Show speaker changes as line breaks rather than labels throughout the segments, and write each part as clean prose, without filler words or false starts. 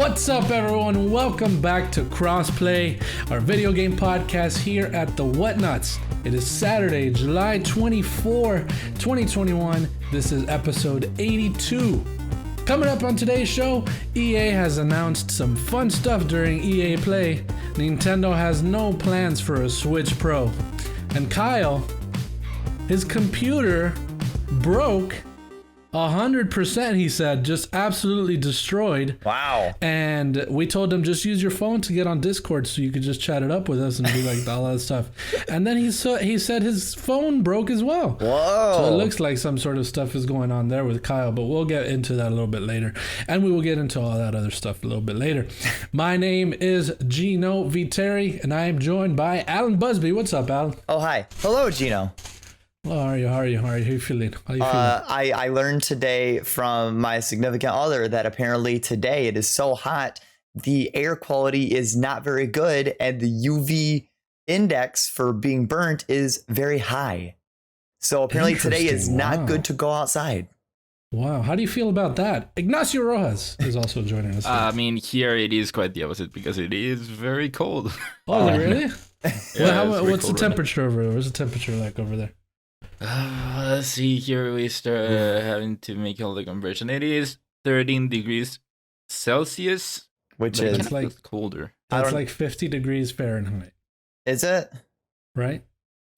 What's up, everyone? Welcome back to Crossplay, our video game podcast here at the Whatnuts. It is Saturday, July 24, 2021. This is episode 82. Coming up on today's show, EA has announced some fun stuff during EA Play. Nintendo has no plans for a Switch Pro. And Kyle, his computer broke 100%, he said, just absolutely destroyed.
Wow.
And we told him just use your phone to get on Discord so you could just chat it up with us and do like all that stuff. And then he said his phone broke as well.
Whoa.
So it looks like some sort of stuff is going on there with Kyle, but we'll get into that a little bit later. And we will get into all that other stuff a little bit later. My name is Gino Viteri, and I am joined by Alan Busby. What's up, Alan?
Oh, hi. Hello, Gino.
How are you? How are you feeling?
I learned today from my significant other that apparently today it is so hot, the air quality is not very good, and the UV index for being burnt is very high. So apparently today is not good to go outside.
Wow. How do you feel about that? Ignacio Rojas is also joining us.
I mean, here it is quite the opposite because it is very cold.
Oh, really?
Yeah,
what's the temperature over there? What's the temperature like over there?
Let's see, here we start having to make all the conversion. It is 13 degrees Celsius,
Which is
kind of colder.
That's like 50 degrees Fahrenheit.
Is it?
Right?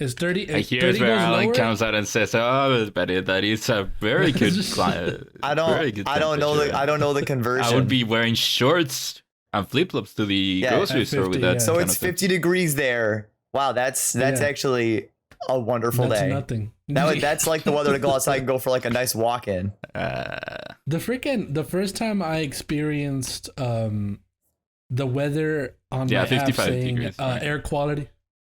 It's 30.
Here's where Alan comes out and says, "Oh, but that is a very good climate.
I don't know the conversion.
I would be wearing shorts and flip-flops to the grocery store with that.
So it's 50 degrees there. Wow, that's actually a wonderful day.
Nothing.
That's like the weather to go outside and go for like a nice walk in.
The first time I experienced the weather on my
55
app saying
degrees, right.
Air quality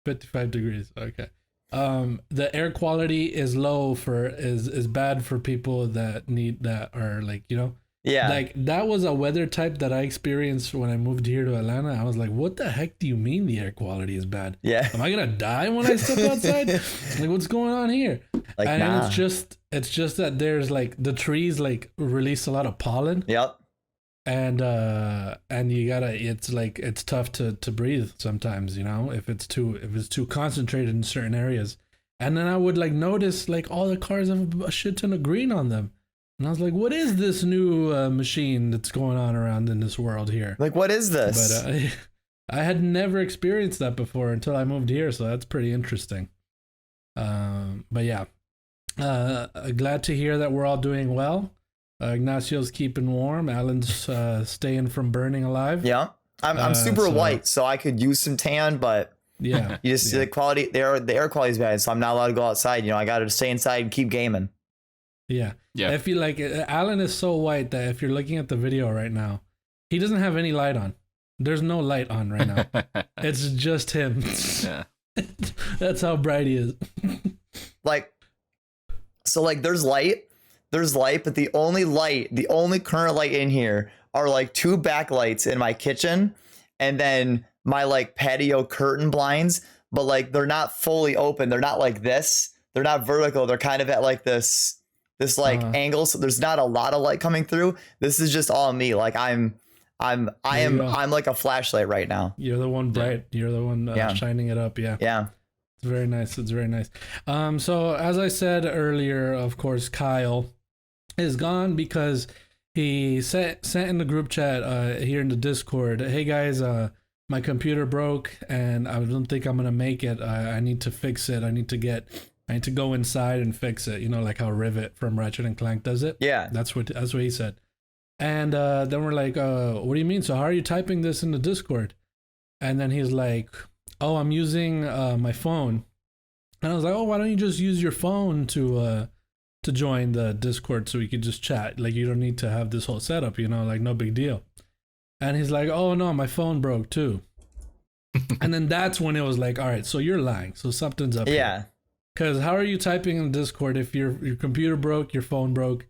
55 degrees. Okay. The air quality is low is bad for people that are like, you know.
Yeah.
Like that was a weather type that I experienced when I moved here to Atlanta. I was like, what the heck do you mean the air quality is bad?
Yeah.
Am I gonna die when I step outside? Like, what's going on here?
Like,
and
nah.
it's just that there's like the trees like release a lot of pollen.
Yep.
And it's tough to breathe sometimes, you know, if it's too concentrated in certain areas. And then I would like notice like all the cars have a shit ton of green on them. And I was like, what is this new machine that's going on around in this world here?
Like, what is this?
But I had never experienced that before until I moved here, so that's pretty interesting. But yeah, glad to hear that we're all doing well. Ignacio's keeping warm. Alan's staying from burning alive.
Yeah, I'm super white, so I could use some tan, but
yeah,
you just see the quality. The air quality is bad, so I'm not allowed to go outside. You know, I got to stay inside and keep gaming.
Yeah. If you like, Alan is so white that if you're looking at the video right now, he doesn't have any light on. There's no light on right now. It's just him.
Yeah.
That's how bright he is.
There's light, but the only current light in here are like two backlights in my kitchen, and then my like patio curtain blinds. But like they're not fully open. They're not like this. They're not vertical. They're kind of at like this like angle, so there's not a lot of light coming through. This is just all me. Like I'm like a flashlight right now.
You're the one bright. You're the one shining it up. Yeah.
Yeah.
It's very nice. It's very nice. So as I said earlier, of course, Kyle is gone because he sent in the group chat here in the Discord, hey guys, my computer broke and I don't think I'm gonna make it. I need to fix it. I need to go inside and fix it, you know, like how Rivet from Ratchet and Clank does it.
Yeah.
That's what he said. And then we're like, what do you mean? So how are you typing this in the Discord? And then he's like, oh, I'm using my phone. And I was like, oh, why don't you just use your phone to join the Discord so we could just chat? Like, you don't need to have this whole setup, you know, like no big deal. And he's like, oh no, my phone broke too. And then that's when it was like, all right, so you're lying. So something's up here. Because how are you typing in Discord if your computer broke, your phone broke?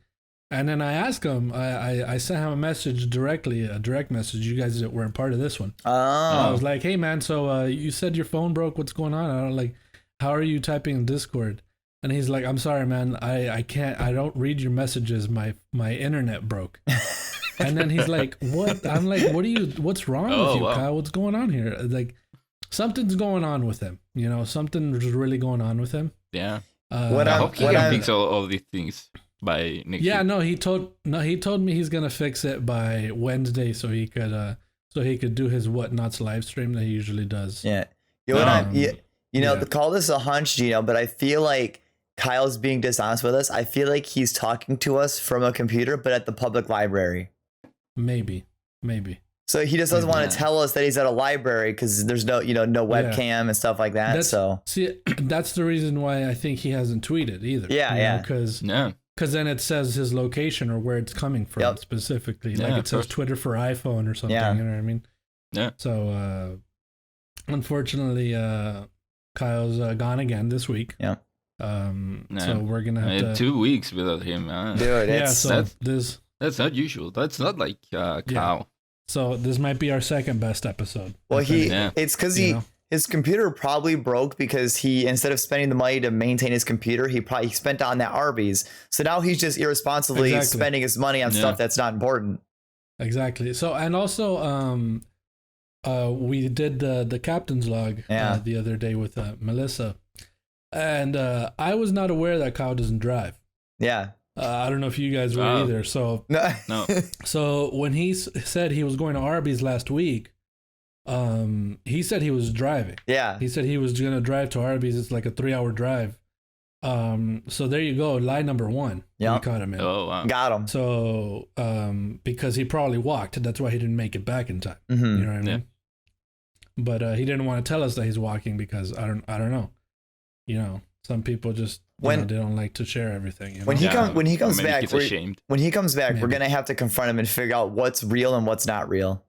And then I asked him, I sent him a message directly, a direct message. You guys weren't part of this one.
Oh.
I was like, hey man, so you said your phone broke. What's going on? I don't like, how are you typing in Discord? And he's like, I'm sorry, man. I can't, I don't read your messages. My internet broke. And then he's like, "What?" I'm like, what's wrong with you, Kyle? What's going on here?" Like, something's going on with him. Something's really going on with him.
Yeah. I hope he can fix all these things by next week.
No, he told me he's gonna fix it by Wednesday, so he could do his Whatnots live stream that he usually does.
Yeah. Call this a hunch, Gino, but I feel like Kyle's being dishonest with us. I feel like he's talking to us from a computer, but at the public library.
Maybe.
So he just doesn't want to tell us that he's at a library because there's no webcam and stuff like that.
That's the reason why I think he hasn't tweeted either. Because then it says his location or where it's coming from specifically. Like it says Twitter for iPhone or something.
Yeah.
You know what I mean?
Yeah.
So unfortunately, Kyle's gone again this week.
Yeah.
So we're gonna have
2 weeks without him.
Dude,
that's not usual. That's not like Kyle.
Yeah. So this might be our second best episode.
Well, it's because his computer probably broke because he, instead of spending the money to maintain his computer, he spent on that Arby's. So now he's just irresponsibly spending his money on stuff that's not important.
Exactly. So, and also, we did the captain's log the other day with Melissa, and I was not aware that Kyle doesn't drive.
Yeah.
I don't know if you guys were either. So
no.
So when he said he was going to Arby's last week, he said he was driving.
Yeah.
He said he was going to drive to Arby's. It's like a 3-hour drive. So there you go. Lie number 1.
Yeah.
We caught him in.
Oh, wow.
Got him.
So, because he probably walked, that's why he didn't make it back in time.
Mm-hmm.
You know what I mean? But he didn't want to tell us that he's walking because I don't know. Some people just they don't like to share everything.
When he comes back,
Maybe.
We're gonna have to confront him and figure out what's real and what's not real.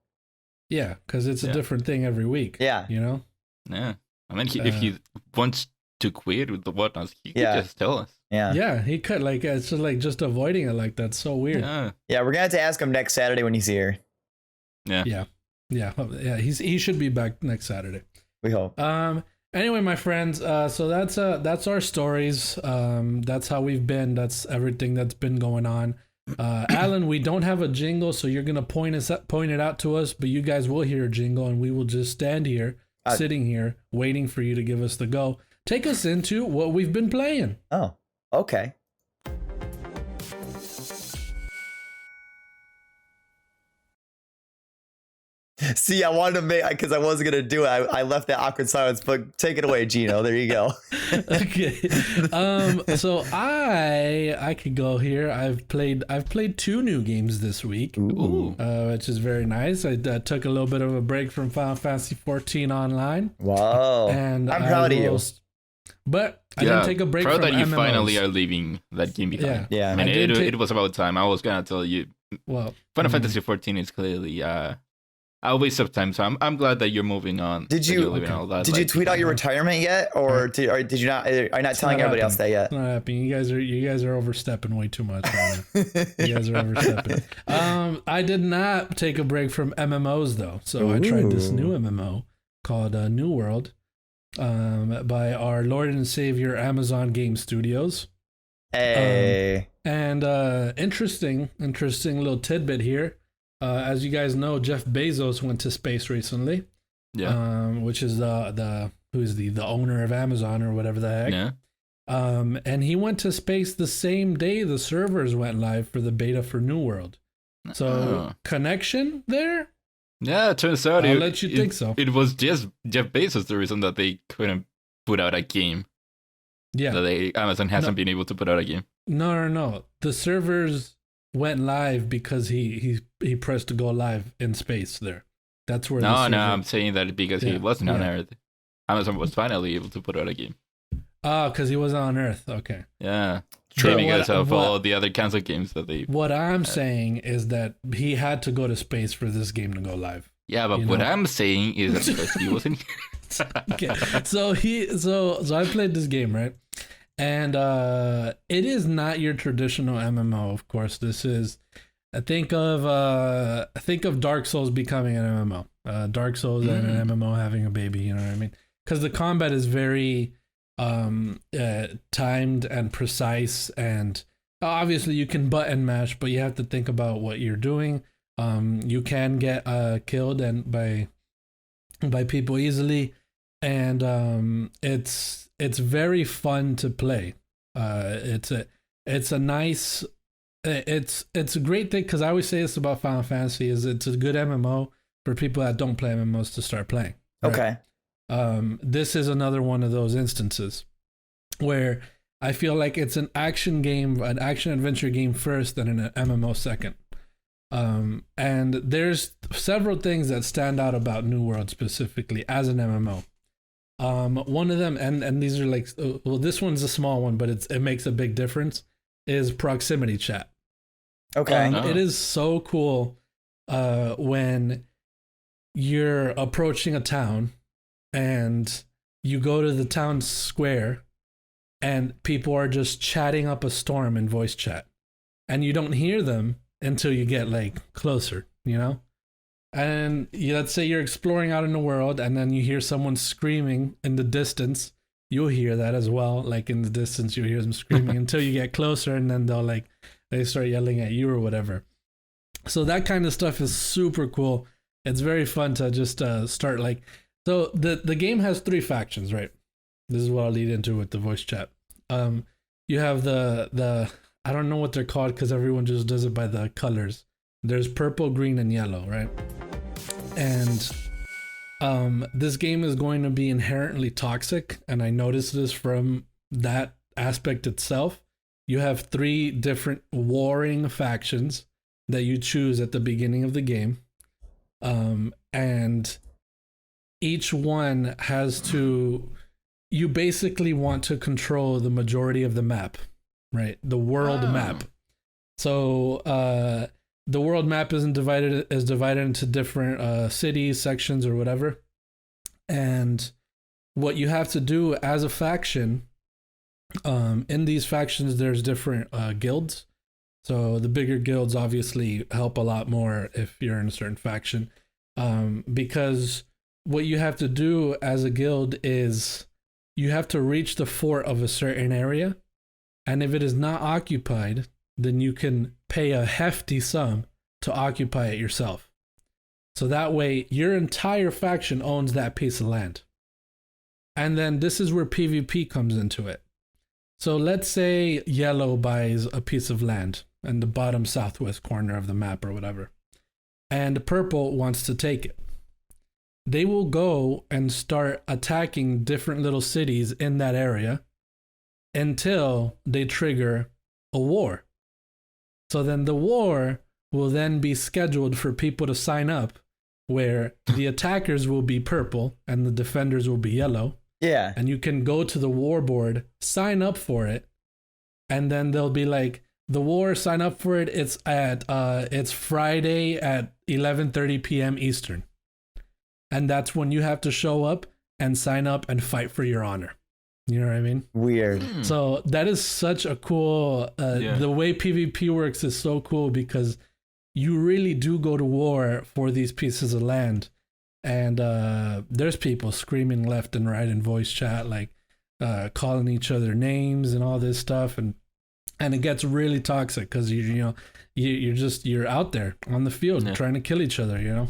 Yeah, because it's a different thing every week.
Yeah.
Yeah. I mean, if he wants to quit with the Whatnots, he could just tell us.
Yeah.
Yeah, he could. Like, it's just avoiding it like that's so weird.
Yeah.
Yeah, we're gonna have to ask him next Saturday when he's here.
Yeah.
He should be back next Saturday.
We hope.
Anyway, my friends, so that's our stories. That's how we've been. That's everything that's been going on. Alan, we don't have a jingle, so you're gonna point it out to us, but you guys will hear a jingle, and we will just stand here, sitting here, waiting for you to give us the go. Take us into what we've been playing.
Oh, okay. See, I wanted to make, because I wasn't gonna do it. I left that awkward silence, but take it away, Gino. There you go.
Okay. So I could go here. I've played 2 new games this week.
Ooh.
Which is very nice. I took a little bit of a break from Final Fantasy 14 online.
Wow.
And
I'm proud of you.
But I didn't take a break from
proud that you
MMOs.
Finally are leaving that game behind.
Yeah.
I mean, it was about time. I was gonna tell you.
Well,
Final Fantasy 14 is clearly a waste of time. So I'm glad that you're moving on.
Did you tweet out your retirement yet, or did you not? Are you not telling everybody else that yet?
It's not happening. You guys are overstepping way too much right now. You guys are overstepping. I did not take a break from MMOs though, so I tried this new MMO called New World, by our Lord and Savior Amazon Game Studios.
Hey.
And interesting little tidbit here. As you guys know, Jeff Bezos went to space recently.
Yeah.
Which is who's the owner of Amazon or whatever the heck.
Yeah.
And he went to space the same day the servers went live for the beta for New World. So connection there?
Yeah, it turns out
I'll let you think so.
It was just Jeff Bezos the reason that they couldn't put out a game.
Yeah.
Amazon hasn't been able to put out a game.
No. The servers went live because he pressed to go live in space there. That's where
I'm saying that because he wasn't on Earth. Amazon was finally able to put out a game.
Oh, because he wasn't on Earth. Okay.
Yeah.
True.
Because of all the other canceled games that they...
What I'm saying is that he had to go to space for this game to go live.
Yeah, but what I'm saying is that because he wasn't...
Okay. So I played this game, right? And it is not your traditional MMO, of course. This is, think of Dark Souls becoming an MMO. Dark Souls and an MMO having a baby, you know what I mean? Because the combat is very timed and precise, and obviously you can button mash, but you have to think about what you're doing. You can get killed and by people easily, and it's very fun to play. It's a nice it's a great thing, because I always say this about Final Fantasy, is it's a good MMO for people that don't play MMOs to start playing. Right?
Okay.
This is another one of those instances where I feel like it's an action game, an action adventure game first, and an MMO second. And there's several things that stand out about New World specifically as an MMO. One of them, and these are like, well, this one's a small one, but it makes a big difference, is proximity chat.
Okay.
It is so cool when you're approaching a town and you go to the town square and people are just chatting up a storm in voice chat, and you don't hear them until you get like closer, you know? And let's say you're exploring out in the world and then you hear someone screaming in the distance. You'll hear that as well. Like in the distance, you'll hear them screaming until you get closer, and then they start yelling at you or whatever. So that kind of stuff is super cool. It's very fun to just start like, so the game has 3 factions, right? This is what I'll lead into with the voice chat. You have the I don't know what they're called because everyone just does it by the colors. There's purple, green, and yellow, right? And this game is going to be inherently toxic, and I noticed this from that aspect itself. You have 3 different warring factions that you choose at the beginning of the game, and each one has to, you basically want to control the majority of the map, right? The world map. So the world map is divided into different cities, sections, or whatever. And what you have to do as a faction, in these factions, there's different guilds. So the bigger guilds obviously help a lot more if you're in a certain faction, because what you have to do as a guild is you have to reach the fort of a certain area, and if it is not occupied, then you can pay a hefty sum to occupy it yourself. So that way, your entire faction owns that piece of land. And then this is where PvP comes into it. So let's say yellow buys a piece of land in the bottom southwest corner of the map or whatever, and purple wants to take it. They will go and start attacking different little cities in that area until they trigger a war. So then the war will then be scheduled for people to sign up, where the attackers will be purple and the defenders will be yellow.
Yeah.
And you can go to the war board, sign up for it, and then they'll be like, the war, sign up for it. It's Friday at 11:30 p.m. Eastern. And that's when you have to show up and sign up and fight for your honor. You know what I mean?
Weird.
So that is such a cool, the way PvP works is so cool, because you really do go to war for these pieces of land. And there's people screaming left and right in voice chat, like calling each other names and all this stuff. And it gets really toxic because you're out there on the field trying to kill each other, you know?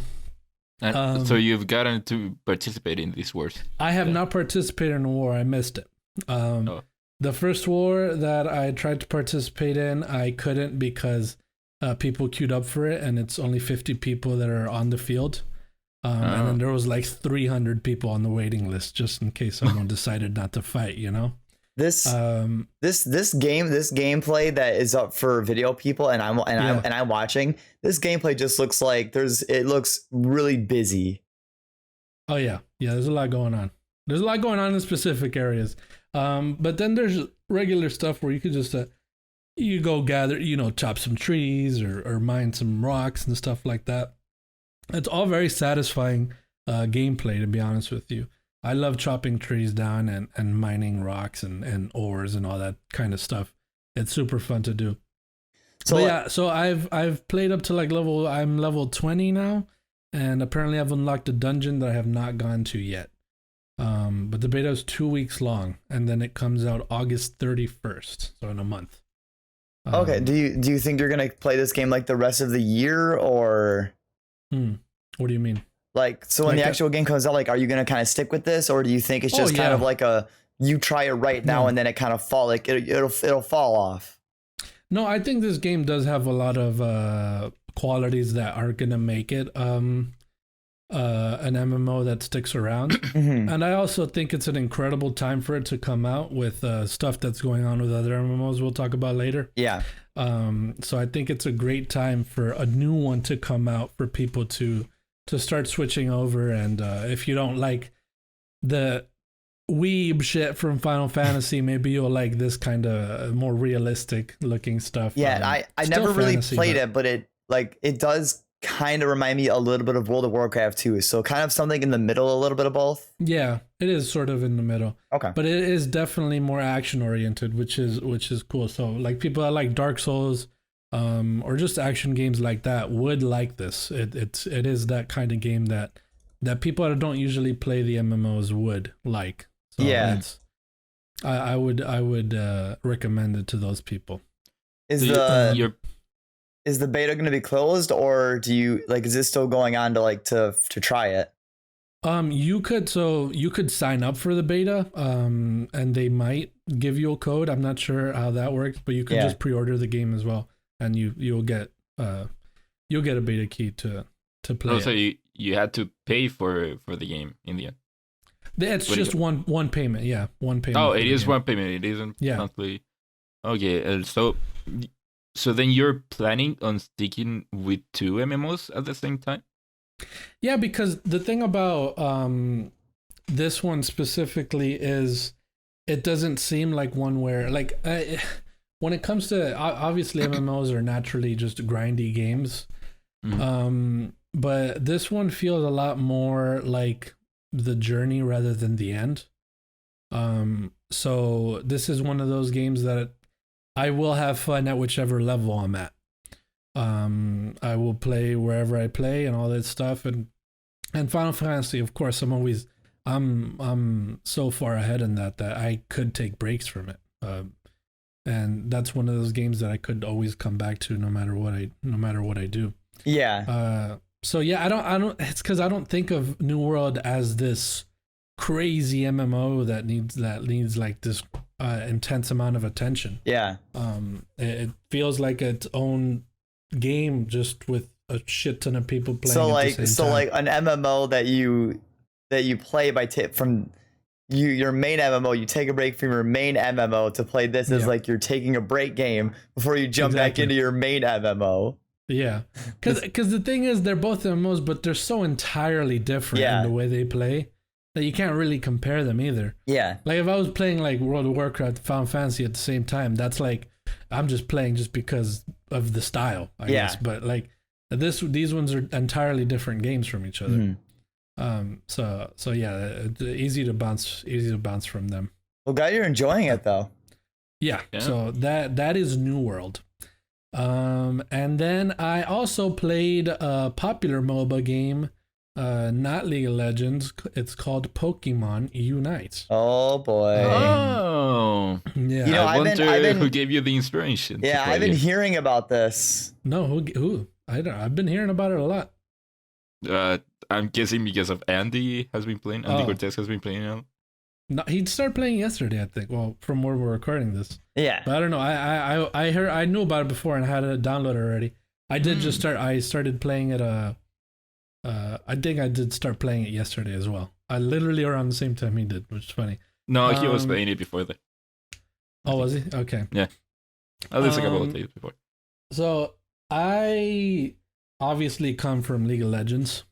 So you've gotten to participate in these wars?
I have not participated in a war. I missed it. The first war that I tried to participate in, I couldn't because people queued up for it, and it's only 50 people that are on the field. And then there was like 300 people on the waiting list just in case someone decided not to fight, you know?
This gameplay that is up for video people, and I'm watching. This gameplay just looks like it looks really busy.
Oh yeah, there's a lot going on. There's a lot going on in specific areas. But then there's regular stuff where you could just you go gather, chop some trees or mine some rocks and stuff like that. It's all very satisfying gameplay, to be honest with you. I love chopping trees down and mining rocks and ores and all that kind of stuff. It's super fun to do. So I've played up to I'm level 20 now, and apparently I've unlocked a dungeon that I have not gone to yet. But the beta is 2 weeks long, and then it comes out August 31st, so in a month.
Okay. Do you think you're gonna play this game like the rest of the year, or
What do you mean?
like so when
Like
the actual game comes out, like are you gonna kind of stick with this, or do you think it's just kind of like a you try it right now and then it kind of fall like it'll fall off?
No, I think this game does have a lot of qualities that are gonna make it an MMO that sticks around. And I also think it's an incredible time for it to come out with stuff that's going on with other MMOs we'll talk about later.
Yeah.
So I think it's a great time for a new one to come out for people to start switching over. And if you don't like the weeb shit from Final Fantasy, maybe you'll like this kind of more realistic looking stuff.
Yeah, I never really played it, but it does kind of remind me a little bit of World of Warcraft too. So kind of something in the middle, a little bit of both.
Yeah, it is sort of in the middle.
Okay.
But it is definitely more action oriented, which is cool. So like people that like Dark Souls, or just action games like that would like this. It is that kind of game that people that don't usually play the MMOs would like. So
yeah.
I would recommend it to those people.
Is the beta going to be closed, or do you like? Is this still going on to try it?
You could sign up for the beta, and they might give you a code. I'm not sure how that works, but you can just pre-order the game as well, and you'll get a beta key to play.
Oh, so you had to pay for the game in the end.
It's just one payment. Yeah, one payment.
Oh, it is one payment. It isn't monthly. Okay, so then you're planning on sticking with 2 MMOs at the same time?
Yeah, because the thing about this one specifically is it doesn't seem like one where when it comes to obviously MMOs are naturally just grindy games, but this one feels a lot more like the journey rather than the end. So this is one of those games that I will have fun at whichever level I'm at. I will play wherever I play and all that stuff. And Final Fantasy, of course, I'm so far ahead in that I could take breaks from it. And that's one of those games that I could always come back to no matter what I do.
Yeah.
So yeah, I don't. It's because I don't think of New World as this crazy MMO that needs like this intense amount of attention.
Yeah.
It feels like its own game, just with a shit ton of people playing.
So
at the same time.
like an MMO that you play by from your main MMO, you take a break from your main MMO to play this as like you're taking a break game before you jump back into your main MMO.
Yeah, because the thing is, they're both MMOs, but they're so entirely different in the way they play that you can't really compare them either. Yeah. Like if I was playing like World of Warcraft, Final Fantasy at the same time, that's like I'm just playing just because of the style, I guess. But like these ones are entirely different games from each other. So yeah, easy to bounce from them.
Well, glad you're enjoying it though.
Yeah. So that is New World. And then I also played a popular MOBA game, not League of Legends. It's called Pokemon Unite.
Oh boy.
Oh.
Yeah.
You know, I wonder who gave you the inspiration.
Yeah, I've been hearing about this.
No, who? I've been hearing about it a lot.
I'm guessing because of Andy has been playing. Andy Cortez has been playing it.
No, he'd start playing yesterday, I think. Well, from where we're recording this.
Yeah.
But I don't know. I knew about it before and had it downloaded already. I did just start. I started playing it. I think I did start playing it yesterday as well. I literally around the same time he did, which is funny.
No, he was playing it before that.
Oh, was he? Okay.
Yeah. At least a couple of days before.
So I obviously come from League of Legends.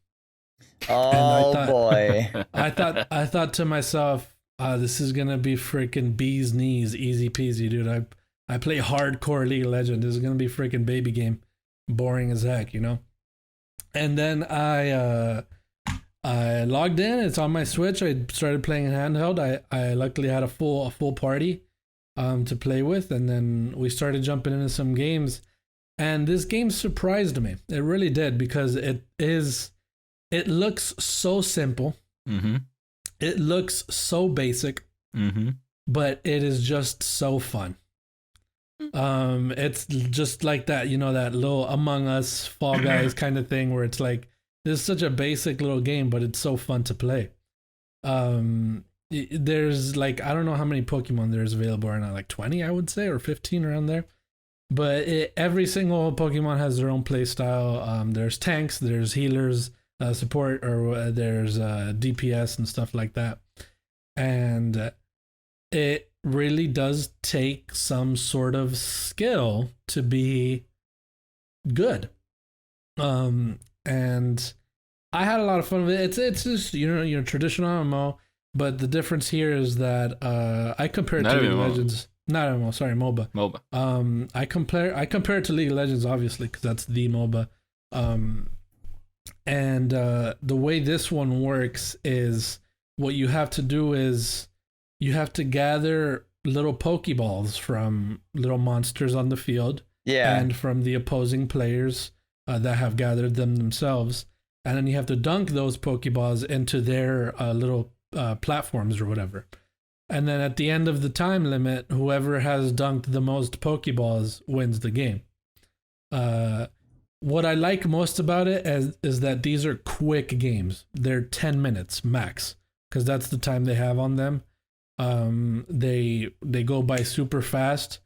Oh boy.
I thought to myself, this is gonna be freaking bee's knees, easy peasy, dude. I play hardcore League of Legends. This is gonna be freaking baby game, boring as heck, you know. And then I logged in. It's on my Switch. I started playing in handheld. I luckily had a full party to play with, and then we started jumping into some games. And this game surprised me. It really did, because it looks so simple. Mm-hmm. It looks so basic, but it is just so fun. It's just like that, that little Among Us, Fall Guys kind of thing where it's like this is such a basic little game, but it's so fun to play. There's like I don't know how many Pokemon there's available right now, like 20 I would say, or 15 around there. But every single Pokemon has their own play style. There's tanks, there's healers, support, or there's DPS and stuff like that. And it really does take some sort of skill to be good. And I had a lot of fun with it. It's just your traditional MMO, but the difference here is that I compare it to League of Legends. Not MMO, sorry, MOBA.
MOBA.
I compare it to League of Legends, obviously, because that's the MOBA. And the way this one works is what you have to do is you have to gather little Pokeballs from little monsters on the field, and from the opposing players that have gathered them themselves, and then you have to dunk those Pokeballs into their little platforms or whatever. And then at the end of the time limit, whoever has dunked the most Pokeballs wins the game. What I like most about it is that these are quick games. They're 10 minutes max, because that's the time they have on them. They go by super fast,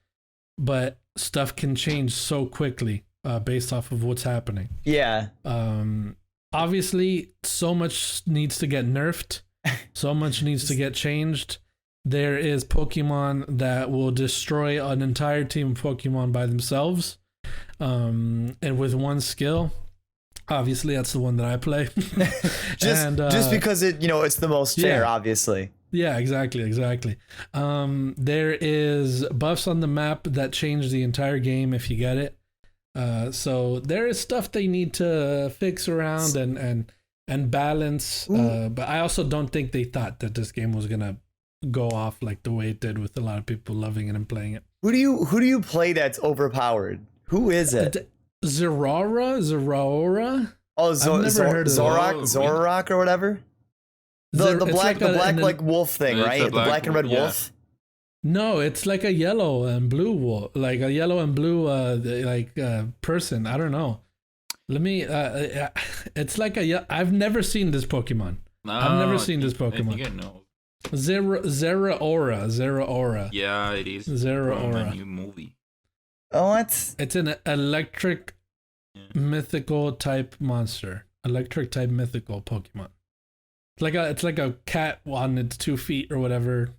but stuff can change so quickly based off of what's happening.
Yeah.
Obviously, so much needs to get nerfed. So much needs to get changed. There is Pokemon that will destroy an entire team of Pokemon by themselves, and with one skill. Obviously, that's the one that I play.
just because it's the most fair, obviously.
Yeah, exactly. There is buffs on the map that change the entire game if you get it. So there is stuff they need to fix around and balance. But I also don't think they thought that this game was gonna go off like the way it did, with a lot of people loving it and playing it.
Who do you play that's overpowered? Who is it?
Zeraora?
Oh, I've never heard of Zorak or whatever. The black wolf thing, right? The black and red wolf.
No, it's like a yellow and blue wolf, like a yellow and blue person. I don't know. Let me. It's like I've never seen this Pokemon.
No,
I've never seen this Pokemon.
I think I know.
Zeraora.
Yeah, it is.
Zeraora.
From a new movie.
Oh, it's
an electric mythical type monster. Electric type mythical Pokemon. It's like a cat on its 2 feet or whatever.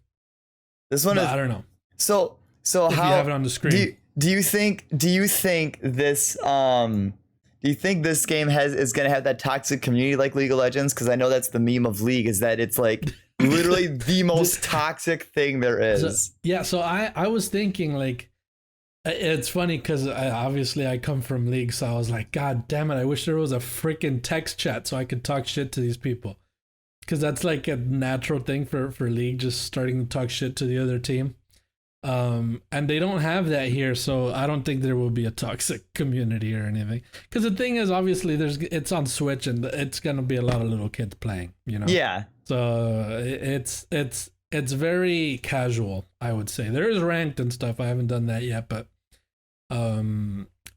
This one is.
I don't know.
So
if
how
you have it on the screen?
Do you think this game is gonna have that toxic community like League of Legends? Because I know that's the meme of League, is that it's like literally the most toxic thing there is.
So I was thinking, like, it's funny because obviously I come from League, so I was like, God damn it, I wish there was a freaking text chat so I could talk shit to these people. Because that's like a natural thing for League, just starting to talk shit to the other team. And they don't have that here, so I don't think there will be a toxic community or anything. Because the thing is, obviously, it's on Switch, and it's gonna be a lot of little kids playing,
Yeah.
So it's very casual, I would say. There is ranked and stuff. I haven't done that yet, but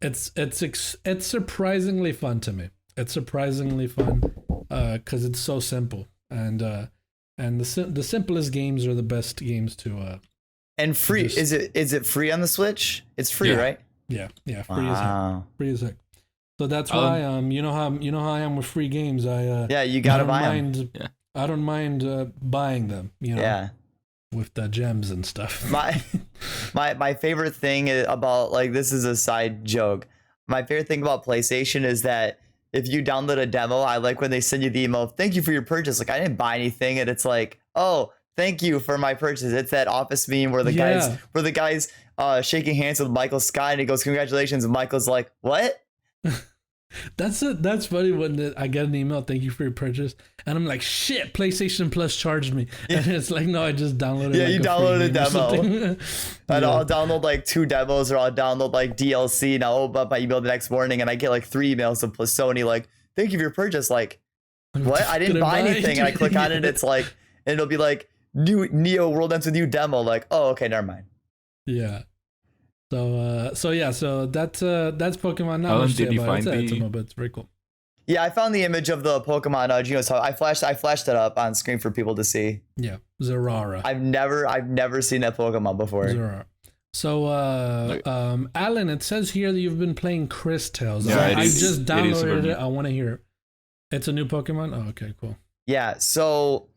it's surprisingly fun to me. It's surprisingly fun because it's so simple, and the simplest games are the best games to.
And free, is it free on the Switch? It's free, right?
Yeah, free
wow.
as heck. So that's why you know how I am with free games.
You gotta buy them.
Yeah. I don't mind buying them.
Yeah.
With the gems and stuff.
My favorite thing about, like, this is a side joke. My favorite thing about PlayStation is that if you download a demo, I like when they send you the email, thank you for your purchase. Like, I didn't buy anything, and it's like, oh, thank you for my purchase. It's that Office meme where the guy's shaking hands with Michael Scott, and he goes, congratulations, and Michael's like, what?
That's funny when I get an email, thank you for your purchase, and I'm like, shit, PlayStation Plus charged me. And it's like, no, I just downloaded.
Yeah, you downloaded a demo. And I'll download like 2 demos, or I'll download like DLC, and I'll open up my email the next morning, and I get like 3 emails of Sony like, thank you for your purchase. Like, what? I didn't buy anything. And I click on it, it's like, and it'll be like, new Neo World Ends with New demo. Like, oh, okay, never mind.
Yeah. So yeah, so that's Pokemon. Not
Alan,
much to say
did you
about it.
find
It's
the?
but it's very cool.
Yeah, I found the image of the Pokemon so I flashed it up on screen for people to see.
Yeah, Zerara.
I've never seen that Pokemon before.
Zerara. So, Alan, it says here that you've been playing Chris Tales.
Yeah,
I just downloaded
it.
I want to hear it. It's a new Pokemon? Oh, okay, cool.
Yeah, so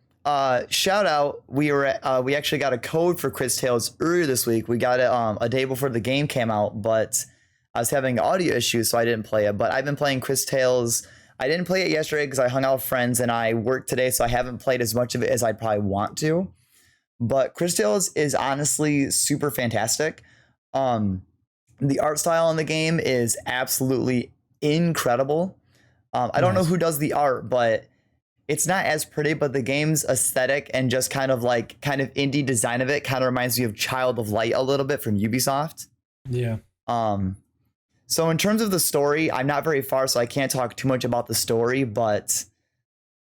shout out. We actually got a code for Chris Tales earlier this week. We got it a day before the game came out, but I was having audio issues, so I didn't play it. But I've been playing Chris Tales. I didn't play it yesterday because I hung out with friends and I worked today, so I haven't played as much of it as I'd probably want to. But Chris Tales is honestly super fantastic. The art style in the game is absolutely incredible. I don't know who does the art, but it's not as pretty, but the game's aesthetic and just kind of indie design of it kind of reminds me of Child of Light a little bit from Ubisoft.
Yeah.
So in terms of the story, I'm not very far, so I can't talk too much about the story, but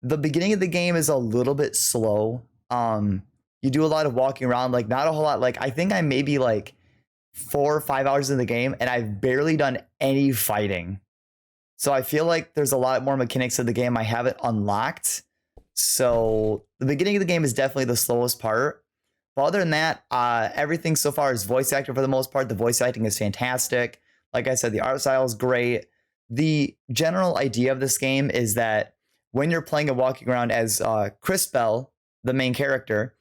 the beginning of the game is a little bit slow. You do a lot of walking around, like not a whole lot. Like I think I may be like 4 or 5 hours in the game and I've barely done any fighting. So I feel like there's a lot more mechanics of the game I haven't unlocked. So the beginning of the game is definitely the slowest part. But other than that, everything so far is voice acted for the most part. The voice acting is fantastic. Like I said, the art style is great. The general idea of this game is that when you're playing and walking around as Chris Bell, the main character,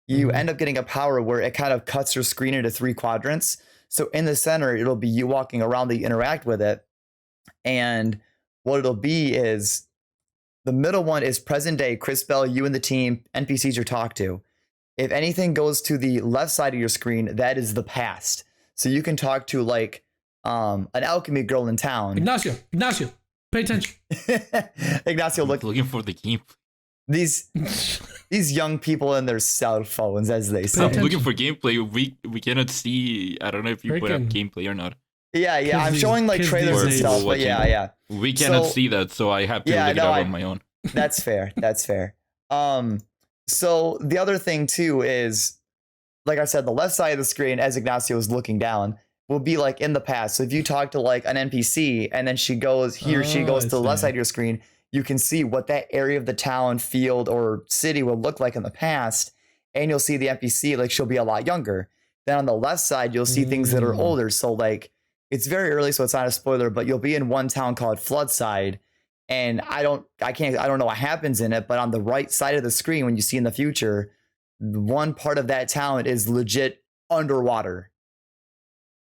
you end up getting a power where it kind of cuts your screen into 3 quadrants. So in the center, it'll be you walking around that you interact with it. And what it'll be is the middle one is present day, Chris Bell, you and the team, NPCs you talk to. If anything goes to the left side of your screen, that is the past. So you can talk to like an alchemy girl in town.
Ignacio, pay attention.
Ignacio,
looking for the game.
These young people and their cell phones, as they say.
I'm looking for gameplay. We cannot see. I don't know if you put up gameplay or not.
Yeah. I'm showing like trailers and stuff, but yeah.
We cannot see that, so I have to look it up on my own.
That's fair. So the other thing too is, like I said, the left side of the screen, as Ignacio is looking down, will be like in the past. So if you talk to like an NPC and then she goes to the left side of your screen, you can see what that area of the town, field, or city will look like in the past. And you'll see the NPC, like she'll be a lot younger. Then on the left side, you'll see things that are older. So like it's very early, so it's not a spoiler, but you'll be in one town called Floodside. And I don't know what happens in it, but on the right side of the screen, when you see in the future, one part of that town is legit underwater.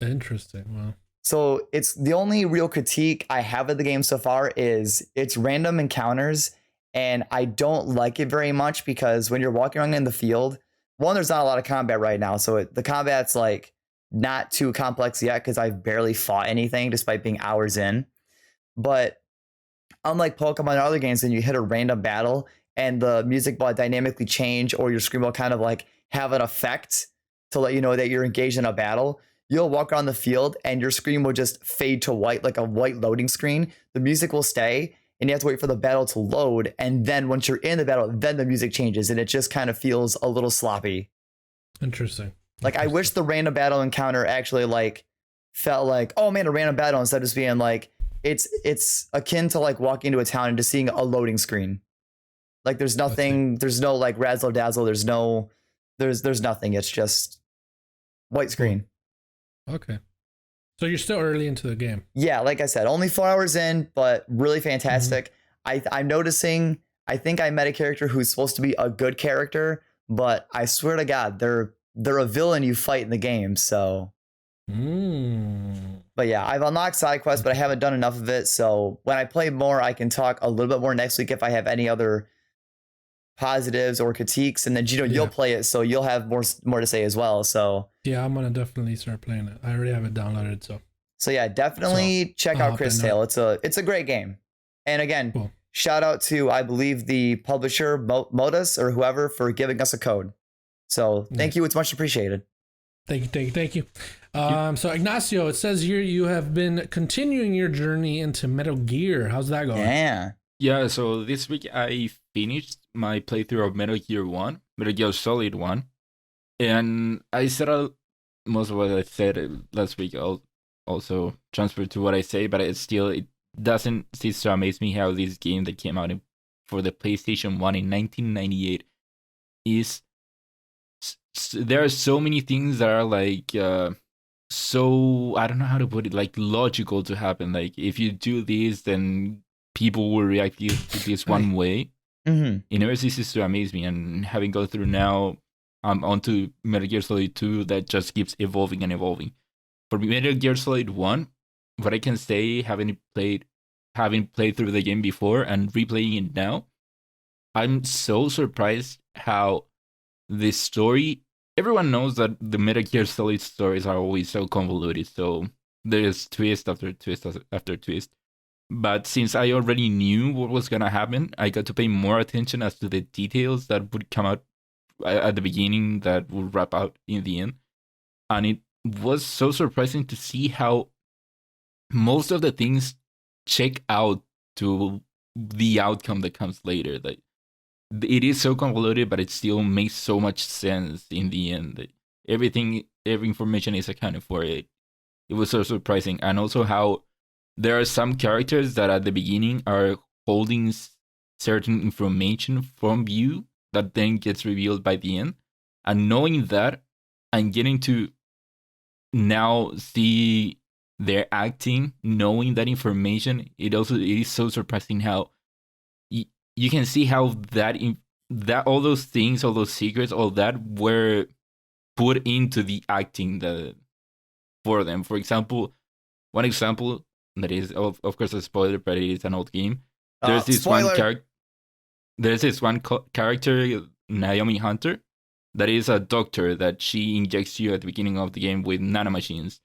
Interesting. Wow.
So it's the only real critique I have of the game so far is it's random encounters, and I don't like it very much because when you're walking around in the field, one, there's not a lot of combat right now, so the combat's like not too complex yet because I've barely fought anything despite being hours in. But unlike Pokemon and other games, when you hit a random battle and the music will dynamically change or your screen will kind of like have an effect to let you know that you're engaged in a battle, you'll walk around the field and your screen will just fade to white, like a white loading screen. The music will stay and you have to wait for the battle to load. And then once you're in the battle, then the music changes and it just kind of feels a little sloppy.
Interesting.
Like I wish the random battle encounter actually like felt like, oh man, a random battle, instead of just being like, it's akin to like walking into a town and just seeing a loading screen. Like there's nothing, there's no like razzle dazzle. There's nothing. It's just white screen.
Okay. So you're still early into the game.
Yeah. Like I said, only 4 hours in, but really fantastic. I'm noticing, I think I met a character who's supposed to be a good character, but I swear to God, they're a villain you fight in the game. So, but yeah, I've unlocked side quests, but I haven't done enough of it. So when I play more, I can talk a little bit more next week if I have any other positives or critiques, and then Gino, you'll play it, so you'll have more to say as well. So
yeah, I'm gonna definitely start playing it. I already have it downloaded, so
yeah, definitely check out Chris Tale. It's a great game. And again, shout out to, I believe, the publisher Modus or whoever for giving us a code. So thank you, it's much appreciated.
Thank you. So Ignacio, it says here you have been continuing your journey into Metal Gear. How's that going?
Yeah, so this week I finished my playthrough of Metal Gear 1, Metal Gear Solid 1, and I set most of what I said last week also transferred to what I say, but it doesn't cease to amaze me how this game that came out for the PlayStation 1 in 1998 is. There are so many things that are like so, I don't know how to put it, like logical to happen. Like if you do this, then people will react to this one way.
Mm-hmm.
It never ceases to amaze me, and having gone through now, I'm onto Metal Gear Solid 2 that just keeps evolving and evolving. For Metal Gear Solid 1, what I can say, having played through the game before and replaying it now, I'm so surprised how this story. Everyone knows that the Metal Gear Solid stories are always so convoluted, so there's twist after twist after twist. But since I already knew what was gonna happen, I got to pay more attention as to the details that would come out at the beginning that would wrap out in the end. And it was so surprising to see how most of the things check out to the outcome that comes later. Like, it is so convoluted, but it still makes so much sense in the end. Every information is accounted for. It was so surprising, and also how there are some characters that at the beginning are holding certain information from you that then gets revealed by the end, and knowing that and getting to now see their acting, knowing that information, it is so surprising how you can see how that all those things, all those secrets, all that were put into the acting for them. For example, one example that is of course a spoiler, but it is an old game. There's this
spoiler.
one character. There's this one character, Naomi Hunter, that is a doctor that she injects you at the beginning of the game with nanomachines,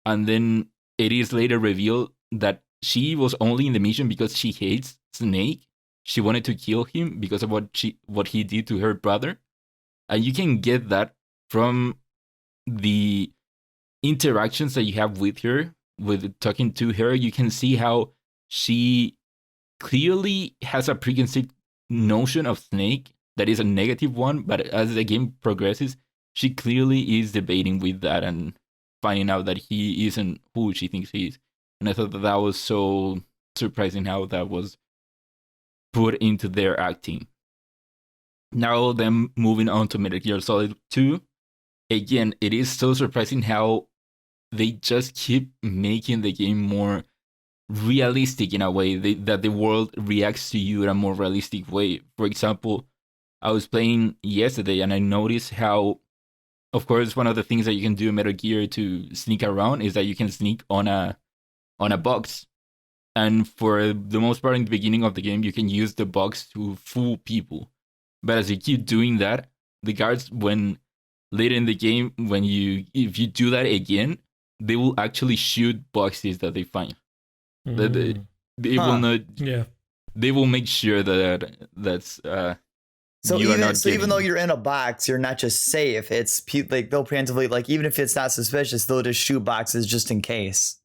and then it is later revealed that she was only in the mission because she hates Snake. She wanted to kill him because of what he did to her brother. And you can get that from the interactions that you have with her, with talking to her. You can see how she clearly has a preconceived notion of Snake that is a negative one, but as the game progresses, she clearly is debating with that and finding out that he isn't who she thinks he is. And I thought that was so surprising how that was put into their acting. Now then, moving on to Metal Gear Solid 2. Again, it is so surprising how they just keep making the game more realistic in a way, that the world reacts to you in a more realistic way. For example, I was playing yesterday and I noticed how, of course, one of the things that you can do in Metal Gear to sneak around is that you can sneak on a box. And for the most part in the beginning of the game, you can use the box to fool people. But as you keep doing that, the guards, when later in the game, if you do that again, they will actually shoot boxes that they find. They will not.
Yeah.
They will make sure that's.
So even though you're in a box, you're not just safe. It's like they'll preemptively, like, even if it's not suspicious, they'll just shoot boxes just in case.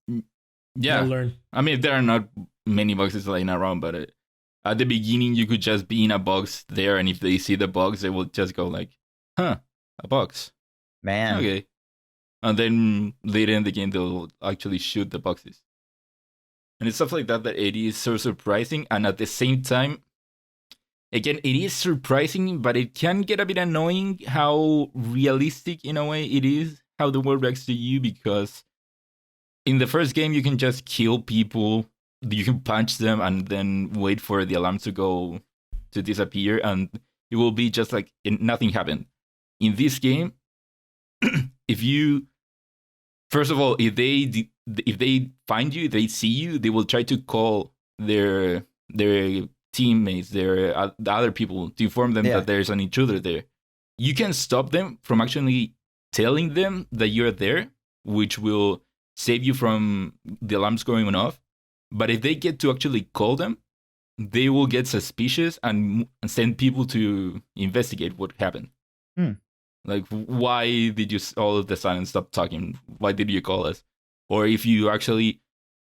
Yeah, learn. I mean, there are not many boxes lying around, but at the beginning, you could just be in a box there, and if they see the box, they will just go like, "Huh, a box."
Man.
Okay. And then later in the game, they'll actually shoot the boxes. And it's stuff like that it is so surprising, and at the same time, again, it is surprising, but it can get a bit annoying how realistic, in a way, it is, how the world reacts to you, because in the first game, you can just kill people, you can punch them, and then wait for the alarms to disappear, and it will be just like nothing happened. In this game, first of all, if they find you, they see you, they will try to call their teammates, the other people, to inform them that there's an intruder there. You can stop them from actually telling them that you're there, which will save you from the alarms going off. But if they get to actually call them, they will get suspicious and send people to investigate what happened. Like, why did you all of the sudden stop talking? Why did you call us? Or if you actually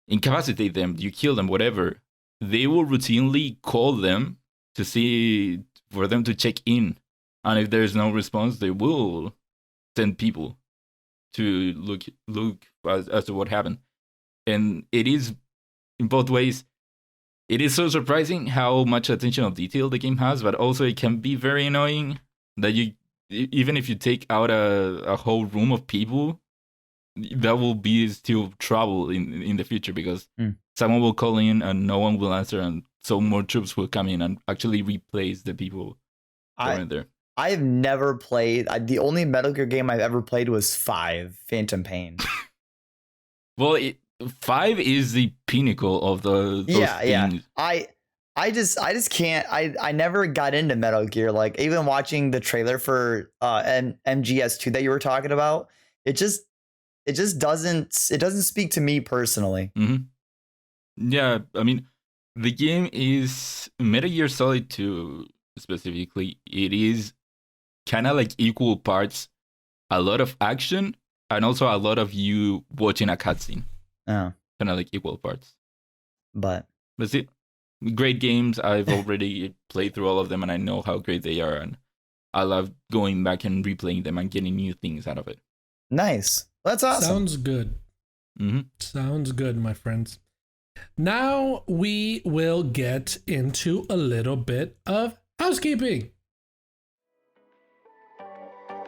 incapacitate them, you kill them, whatever, they will routinely call them for them to check in. And if there's no response, they will send people. to look as to what happened. And it is, in both ways, it is so surprising how much attention of detail the game has, but also it can be very annoying that even if you take out a whole room of people, that will be still trouble in the future, because someone will call in and no one will answer, and so more troops will come in and actually replace the people that were there.
I've never played. The only Metal Gear game I've ever played was 5, Phantom Pain.
Well, 5 is the pinnacle of those things.
I just can't. I never got into Metal Gear. Like, even watching the trailer for MGS2 that you were talking about, it just doesn't speak to me personally.
Yeah, I mean, the game is Metal Gear Solid 2 specifically. It is kind of like equal parts, a lot of action and also a lot of you watching a cutscene.
Oh,
kind of like equal parts.
But
see, great games. I've already played through all of them, and I know how great they are, and I love going back and replaying them and getting new things out of it.
Nice. That's awesome.
Sounds good. Sounds good, my friends. Now we will get into a little bit of housekeeping.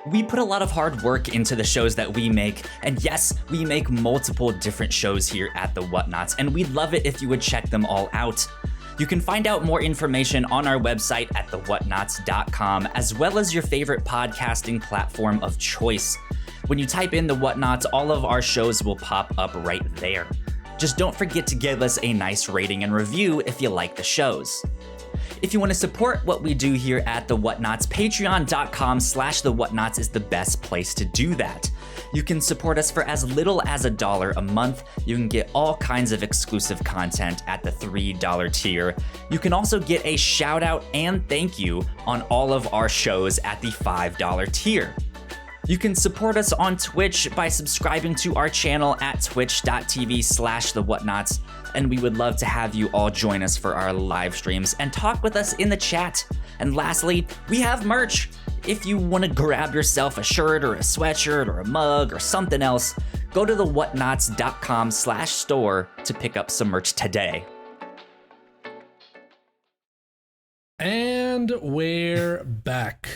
We put a lot of hard work into the shows that we make, and yes, we make multiple different shows here at The Whatnots, and we'd love it if you would check them all out. You can find out more information on our website at thewhatnots.com, as well as your favorite podcasting platform of choice. When you type in The Whatnots, all of our shows will pop up right there. Just don't forget to give us a nice rating and review if you like the shows. If you want to support what we do here at The Whatnots, patreon.com/thewhatnots is the best place to do that. You can support us for as little as $1 a month. You can get all kinds of exclusive content at the $3 tier. You can also get a shout out and thank you on all of our shows at the $5 tier. You can support us on Twitch by subscribing to our channel at twitch.tv/thewhatnots, and we would love to have you all join us for our live streams and talk with us in the chat. And lastly, we have merch. If you want to grab yourself a shirt or a sweatshirt or a mug or something else, go to thewhatnots.com/store to pick up some merch today.
And we're back.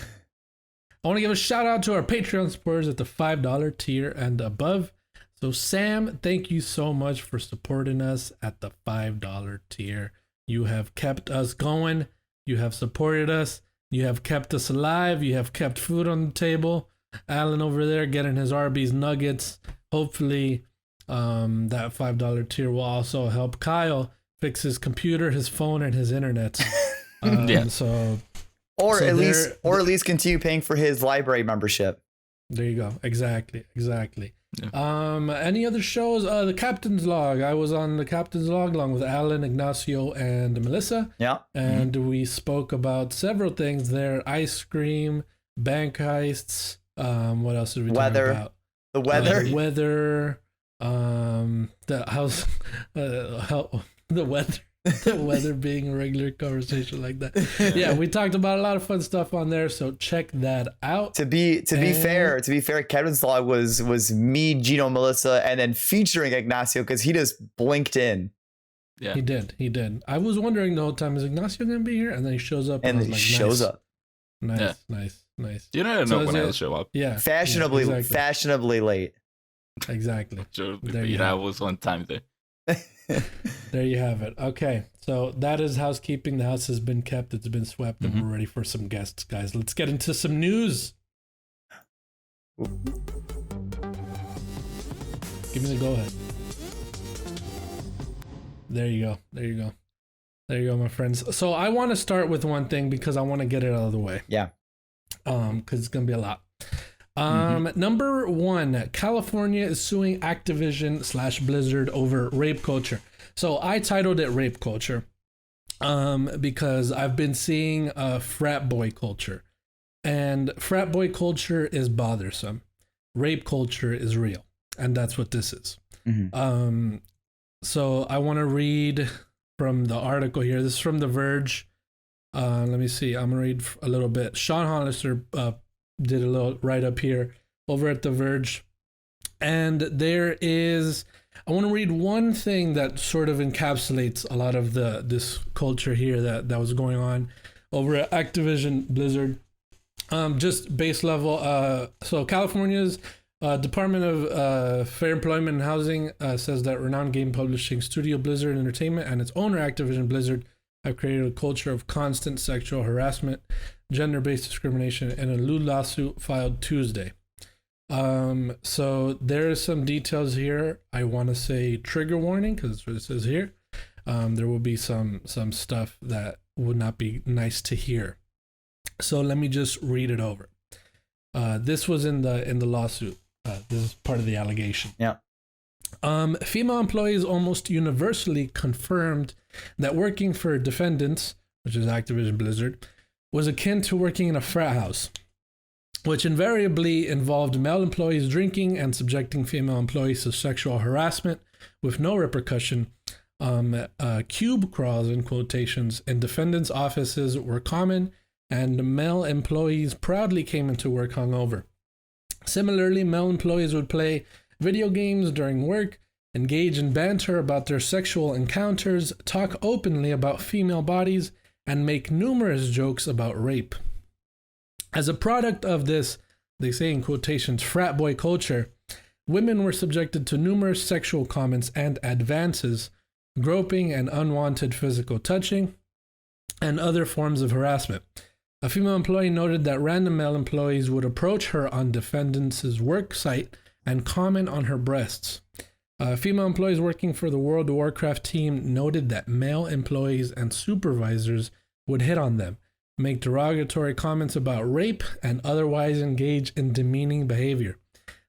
I want to give a shout out to our Patreon supporters at the $5 tier and above. So Sam, thank you so much for supporting us at the $5 tier. You have kept us going. You have supported us. You have kept us alive. You have kept food on the table. Alan over there getting his Arby's nuggets. Hopefully that $5 tier will also help Kyle fix his computer, his phone, and his internet.
Or at least continue paying for his library membership.
There you go. Exactly. Yeah. Any other shows? The Captain's Log. I was on the Captain's Log along with Alan, Ignacio, and Melissa.
Yeah.
And we spoke about several things there: ice cream, bank heists. What else did we talk about?
The weather.
The weather. The house. The weather. The weather being a regular conversation like that. Yeah, we talked about a lot of fun stuff on there, so check that out.
To be fair, Captain's Log was me, Gino, Melissa, and then featuring Ignacio because he just blinked in.
Yeah, he did. I was wondering the whole time, is Ignacio gonna be here? And then he shows up,
and then he shows up.
Nice.
You never know when I'll show up.
Yeah,
fashionably late.
Exactly.
Sure, I was on time there.
There you have it. Okay, so that is housekeeping. The house has been kept. It's been swept, and we're ready for some guests, guys. Let's get into some news. Give me the go ahead. There you go, my friends. So I want to start with one thing because I want to get it out of the way.
Yeah.
Because it's gonna be a lot. Number one, California is suing Activision/Blizzard over rape culture. So I titled it rape culture because I've been seeing frat boy culture, and frat boy culture is bothersome. Rape culture is real, and that's what this is. So I want to read from the article here. This is from The Verge. Let me see. I'm gonna read a little bit. Sean Hollister did a little write up here over at The Verge. And there is, I want to read one thing that sort of encapsulates a lot of this culture here that was going on over at Activision Blizzard. Just base level. So California's Department of Fair Employment and Housing says that renowned game publishing studio Blizzard Entertainment and its owner Activision Blizzard have created a culture of constant sexual harassment, gender-based discrimination, and a new lawsuit filed Tuesday. So there are some details here. I want to say trigger warning because that's what it says here. There will be some stuff that would not be nice to hear. So let me just read it over. This was in the lawsuit. This is part of the allegation.
Yeah.
Female employees almost universally confirmed that working for defendants, which is Activision Blizzard, was akin to working in a frat house, which invariably involved male employees drinking and subjecting female employees to sexual harassment with no repercussion. Cube crawls, in quotations, in defendants' offices were common, and male employees proudly came into work hungover. Similarly, male employees would play video games during work, engage in banter about their sexual encounters, talk openly about female bodies, and make numerous jokes about rape. As a product of this, they say in quotations, frat boy culture, women were subjected to numerous sexual comments and advances, groping and unwanted physical touching, and other forms of harassment. A female employee noted that random male employees would approach her on defendants' work site and comment on her breasts. Female employees working for the World of Warcraft team noted that male employees and supervisors would hit on them, make derogatory comments about rape, and otherwise engage in demeaning behavior.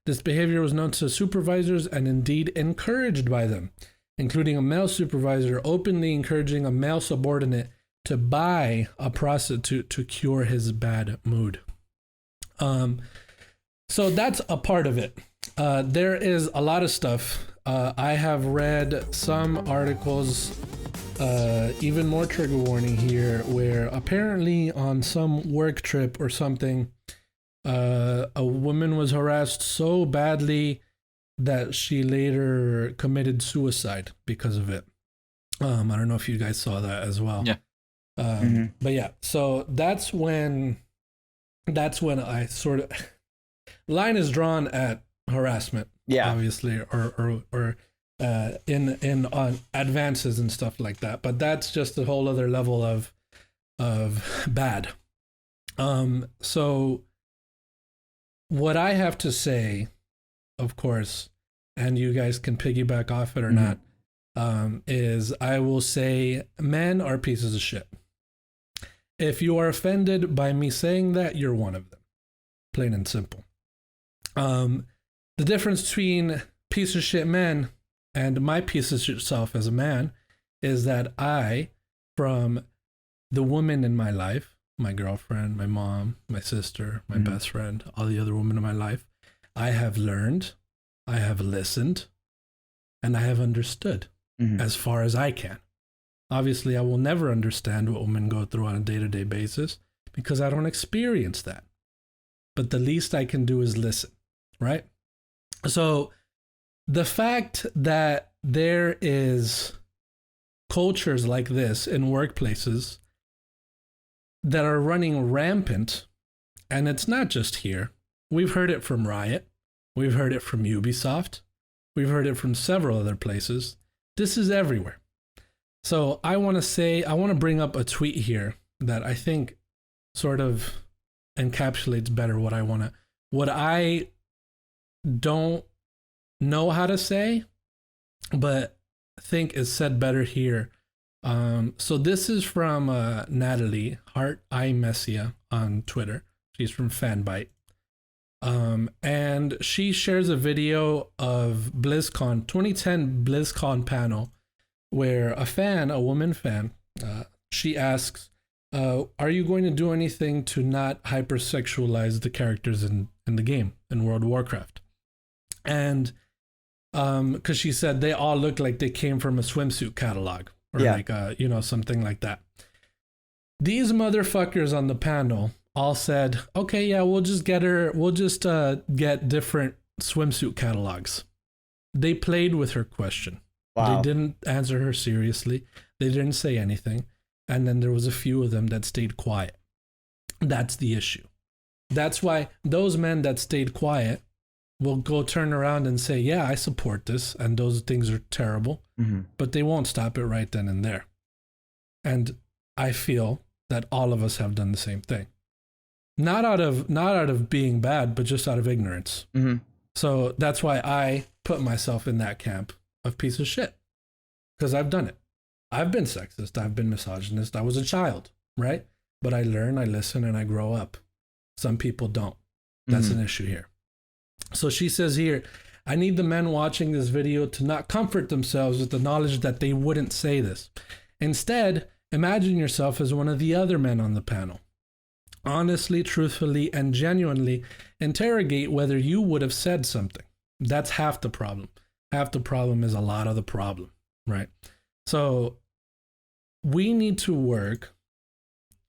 This behavior was known to supervisors and indeed encouraged by them, including a male supervisor openly encouraging a male subordinate to buy a prostitute to cure his bad mood. So that's a part of it. There is a lot of stuff. I have read some articles, even more trigger warning here, where apparently on some work trip or something, a woman was harassed so badly that she later committed suicide because of it. I don't know if you guys saw that as well.
Yeah.
But yeah, so that's when I sort of line is drawn at harassment.
Yeah.
Obviously, or in on advances and stuff like that. But that's just a whole other level of bad. So what I have to say, of course, and you guys can piggyback off it or not, is I will say men are pieces of shit. If you are offended by me saying that, you're one of them. Plain and simple. The difference between piece of shit men and my piece of shit self as a man is that I, from the women in my life, my girlfriend, my mom, my sister, my best friend, all the other women in my life, I have learned, I have listened, and I have understood as far as I can. Obviously, I will never understand what women go through on a day-to-day basis because I don't experience that. But the least I can do is listen, right? So the fact that there is cultures like this in workplaces that are running rampant, and it's not just here. We've heard it from Riot. We've heard it from Ubisoft. We've heard it from several other places. This is everywhere. So I want to bring up a tweet here that I think sort of encapsulates better what I don't know how to say, but think is said better here. So this is from Natalie Hart I Messia on Twitter. She's from Fanbyte. And she shares a video of BlizzCon 2010 BlizzCon panel where a woman fan, she asks, are you going to do anything to not hypersexualize the characters in the game, in World of Warcraft? And because she said they all look like they came from a swimsuit catalog or something like that. These motherfuckers on the panel all said, okay, yeah, we'll just get different swimsuit catalogs. They played with her question.
Wow.
They didn't answer her seriously. They didn't say anything. And then there was a few of them that stayed quiet. That's the issue. That's why those men that stayed quiet will go turn around and say, yeah, I support this, and those things are terrible, but they won't stop it right then and there. And I feel that all of us have done the same thing. Not out of being bad, but just out of ignorance. So that's why I put myself in that camp of piece of shit. Because I've done it. I've been sexist. I've been misogynist. I was a child, right? But I learn, I listen, and I grow up. Some people don't. That's an issue here. So she says here, I need the men watching this video to not comfort themselves with the knowledge that they wouldn't say this. Instead, imagine yourself as one of the other men on the panel. Honestly, truthfully, and genuinely interrogate whether you would have said something. That's half the problem. Half the problem is a lot of the problem, right? So we need to work,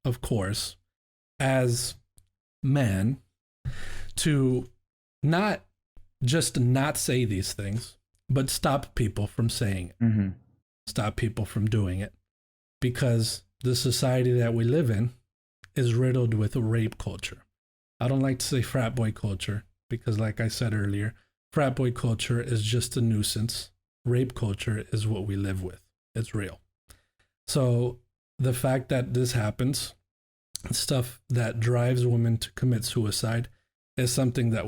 of course, as men to not just not say these things, but stop people from saying it. Stop people from doing it. Because the society that we live in is riddled with rape culture. I don't like to say frat boy culture because, like I said earlier, frat boy culture is just a nuisance. Rape culture is what we live with. It's real. So the fact that this happens, stuff that drives women to commit suicide, is something that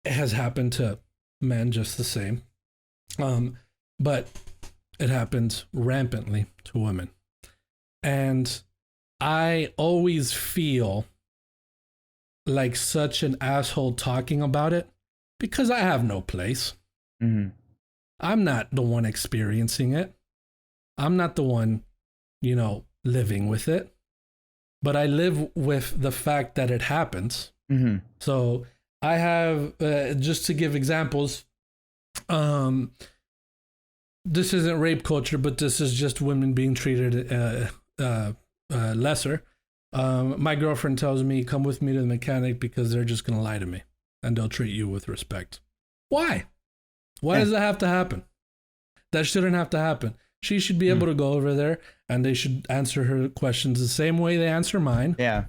has happened to men just the same. But it happens rampantly to women. And I always feel like such an asshole talking about it because I have no place. I'm not the one experiencing it. I'm not the one, living with it. But I live with the fact that it happens. So I have, just to give examples, this isn't rape culture, but this is just women being treated lesser. My girlfriend tells me, come with me to the mechanic because they're just going to lie to me and they'll treat you with respect. Why? Why does that have to happen? That shouldn't have to happen. She should be able to go over there and they should answer her questions the same way they answer mine.
Yeah.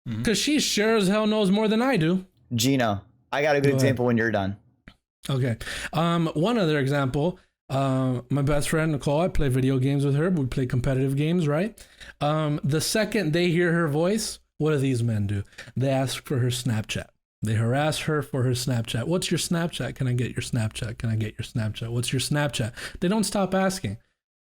Because she sure as hell knows more than I do.
Gino, I got a good example when you're done.
Okay. One other example. My best friend, Nicole, I play video games with her. We play competitive games, right? The second they hear her voice, what do these men do? They ask for her Snapchat. They harass her for her Snapchat. What's your Snapchat? Can I get your Snapchat? Can I get your Snapchat? What's your Snapchat? They don't stop asking.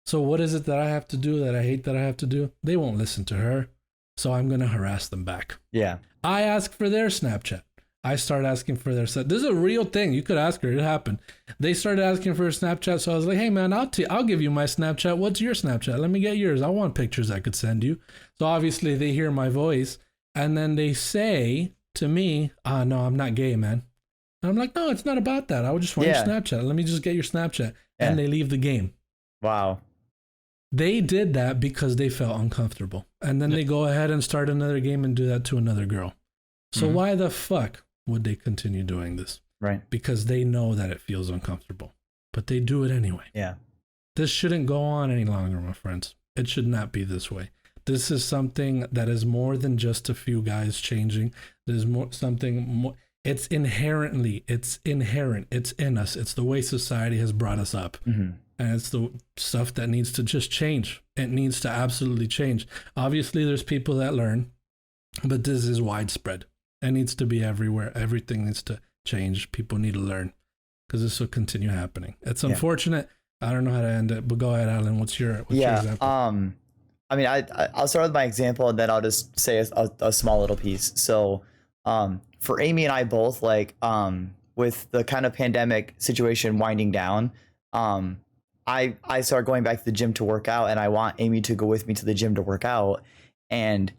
So what is it that I have to do that I hate that I have to do? They won't listen to her. So I'm going to harass them back.
Yeah.
I ask for their Snapchat. I start asking for their Snapchat. This is a real thing. You could ask her. It happened. They started asking for her Snapchat. So I was like, hey, man, I'll give you my Snapchat. What's your Snapchat? Let me get yours. I want pictures I could send you. So obviously they hear my voice. And then they say to me, no, I'm not gay, man. And I'm like, no, it's not about that. I just want your Snapchat. Let me just get your Snapchat.
Yeah.
And they leave the game.
Wow.
They did that because they felt uncomfortable. And then they go ahead and start another game and do that to another girl. So why the fuck would they continue doing this?
Right.
Because they know that it feels uncomfortable. But they do it anyway.
Yeah.
This shouldn't go on any longer, my friends. It should not be this way. This is something that is more than just a few guys changing. There's something more. It's inherent. It's in us. It's the way society has brought us up. And it's the stuff that needs to just change. It needs to absolutely change. Obviously, there's people that learn, but this is widespread. It needs to be everywhere. Everything needs to change. People need to learn because this will continue happening. It's unfortunate. I don't know how to end it, but go ahead, Alan. What's your example?
I mean, I'll start with my example and then I'll just say a small little piece. So for Amy and I both, like with the kind of pandemic situation winding down, I started going back to the gym to work out, and I want Amy to go with me to the gym to work out. And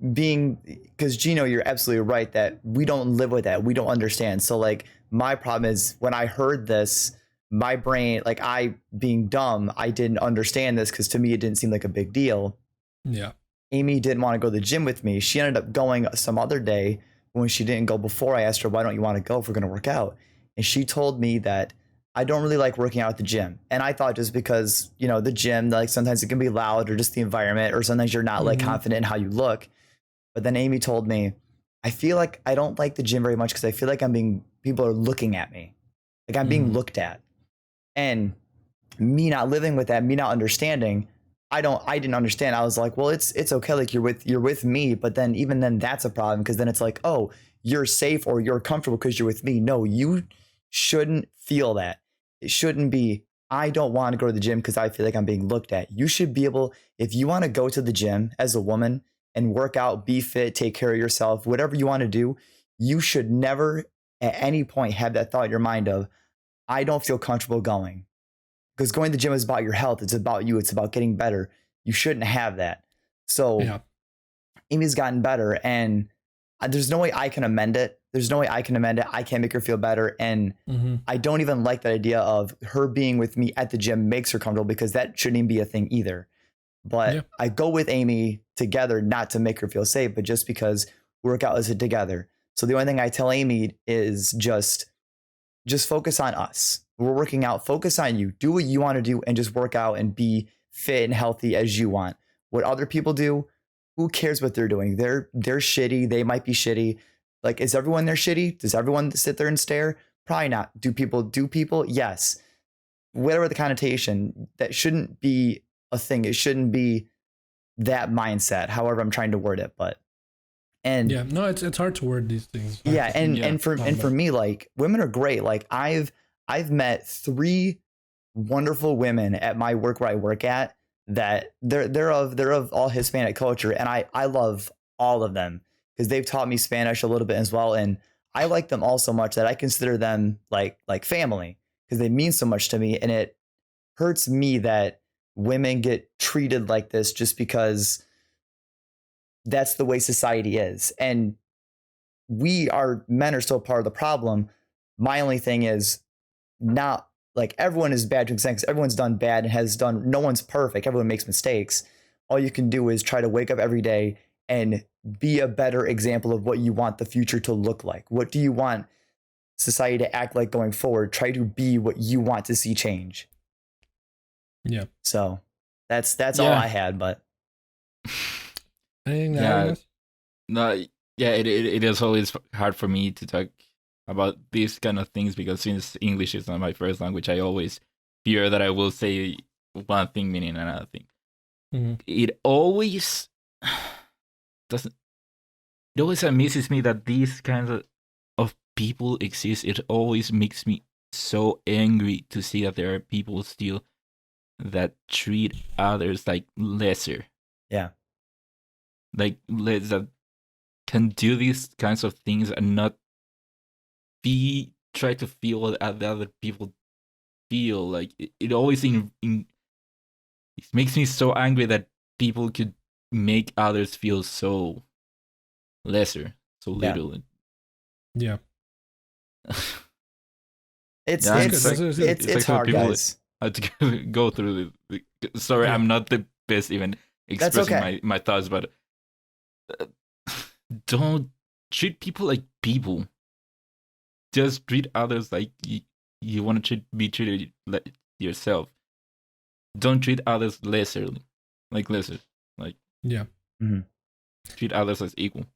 because Gino, you're absolutely right that we don't live with that. We don't understand. So like my problem is when I heard this, my brain, like I being dumb, I didn't understand this because to me, it didn't seem like a big deal.
Yeah.
Amy didn't want to go to the gym with me. She ended up going some other day when she didn't go before, I asked her, why don't you want to go if we're going to work out? And she told me that I don't really like working out at the gym. And I thought just because, you know, the gym, like sometimes it can be loud or just the environment, or sometimes you're not like confident in how you look. But then Amy told me, I feel like I don't like the gym very much because I feel like people are looking at me. Like I'm being looked at. And me not living with that, me not understanding, I didn't understand. I was like, well, it's okay. Like you're with me. But then even then that's a problem, because then it's like, oh, you're safe or you're comfortable because you're with me. No, you shouldn't feel that. It shouldn't be, I don't want to go to the gym because I feel like I'm being looked at. You should be able, if you want to go to the gym as a woman and work out, be fit, take care of yourself, whatever you want to do, you should never at any point have that thought in your mind of, I don't feel comfortable going. Because going to the gym is about your health. It's about you. It's about getting better. You shouldn't have that. So Amy's gotten better, and there's no way I can amend it. I can't make her feel better. And I don't even like that idea of her being with me at the gym makes her comfortable, because that shouldn't even be a thing either. But I go with Amy together, not to make her feel safe, but just because workout is it together. So the only thing I tell Amy is just focus on us. We're working out, focus on you, do what you want to do, and just work out and be fit and healthy as you want. What other people do, who cares what they're doing? They're shitty. They might be shitty. Like, is everyone there shitty? Does everyone sit there and stare? Probably not. Do people? Yes. Whatever the connotation, that shouldn't be a thing. It shouldn't be that mindset. However, I'm trying to word it,
it's hard to word these things.
And for me, like, women are great. Like I've met 3 wonderful women at my work where I work at that they're of all Hispanic culture, and I love all of them because they've taught me Spanish a little bit as well, and I like them all so much that I consider them like family, because they mean so much to me. And it hurts me that women get treated like this just because that's the way society is, and men are still part of the problem. My only thing is, not like everyone is bad to an extent, because everyone's done bad and no one's perfect. Everyone makes mistakes. All you can do is try to wake up every day and be a better example of what you want the future to look like. What do you want society to act like going forward? Try to be what you want to see change.
Yeah.
So that's all I had, but
anything that
it is always hard for me to talk about these kind of things, because since English is not my first language, I always fear that I will say one thing meaning another thing. It always amuses me that these kinds of people exist. It always makes me so angry to see that there are people still that treat others like lesser.
Yeah.
Like that can do these kinds of things and not try to feel what the other people feel. Like it always it makes me so angry that people could make others feel so lesser, so little.
Yeah.
It's
like
hard, guys.
Have to go through sorry, I'm not the best even expressing my thoughts, but don't treat people like people. Just treat others like you want to be treated like yourself. Don't treat others lesser. Like treat others as equal.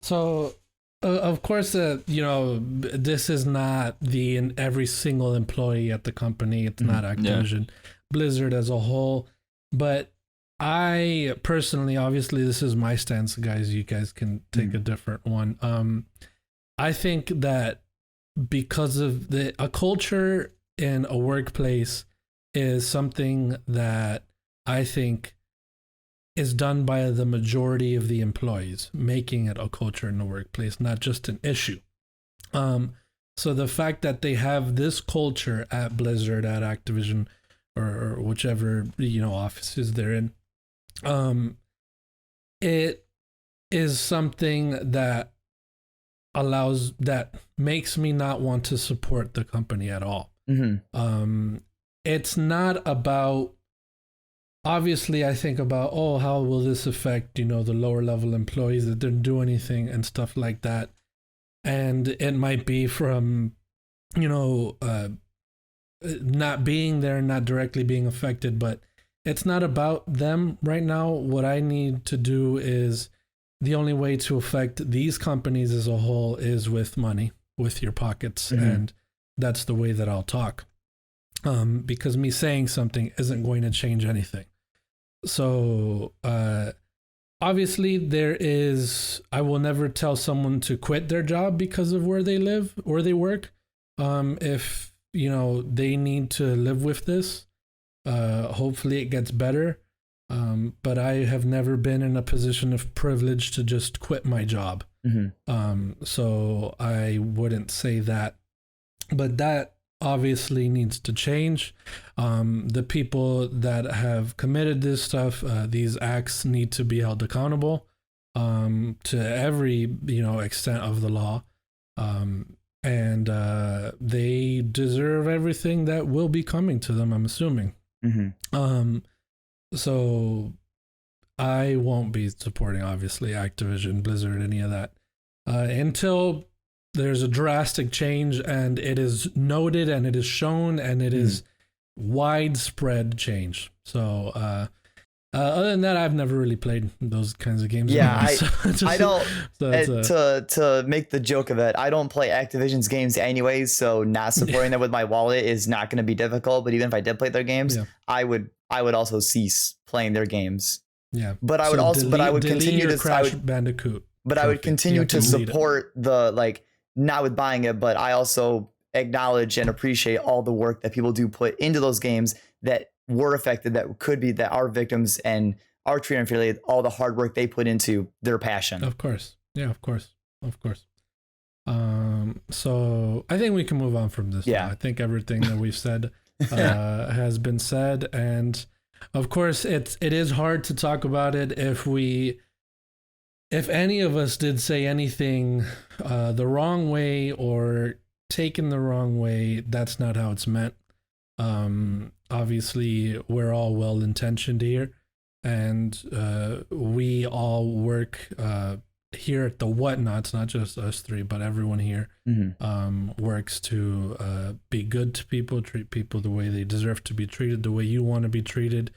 So of course, this is not every single employee at the company. It's not Activision, Blizzard as a whole. But I personally, obviously, this is my stance, guys. You guys can take a different one. I think that because of a culture in a workplace is something that I think is done by the majority of the employees, making it a culture in the workplace, not just an issue. So the fact that they have this culture at Blizzard, at Activision, or whichever offices they're in, it is something that makes me not want to support the company at all. It's not about obviously I think about, how will this affect, the lower level employees that didn't do anything and stuff like that. And it might be from, not being there, not directly being affected, but it's not about them right now. What I need to do is, the only way to affect these companies as a whole is with money, with your pockets.
Mm-hmm.
And that's the way that I'll talk. Because me saying something isn't going to change anything. So, obviously I will never tell someone to quit their job because of where they live or they work. If, they need to live with this, hopefully it gets better. But I have never been in a position of privilege to just quit my job.
Mm-hmm.
So I wouldn't say that, but that obviously needs to change. The people that have committed this stuff, these acts need to be held accountable, to every, extent of the law. And they deserve everything that will be coming to them, I'm assuming.
Mm-hmm.
So I won't be supporting, obviously, Activision, Blizzard, any of that, until there's a drastic change and it is noted and it is shown and it is widespread change. So other than that, I've never really played those kinds of games.
Yeah,
anymore,
I don't. To make the joke of it, I don't play Activision's games anyways, so not supporting them with my wallet is not going to be difficult. But even if I did play their games, I would also cease playing their games.
Yeah,
but I would continue to
Crash Bandicoot.
But I would continue to support not with buying it, but I also acknowledge and appreciate all the work that people do put into those games that were affected, that are victims and are treated unfairly, all the hard work they put into their passion.
Of course. Yeah, of course. So I think we can move on from this.
Yeah.
I think everything that we've said has been said. And of course, it is hard to talk about it if any of us did say anything the wrong way or taken the wrong way. That's not how it's meant. Obviously, we're all well-intentioned here, and we all work here at the Whatnots, not just us three, but everyone here works to be good to people, treat people the way they deserve to be treated, the way you want to be treated,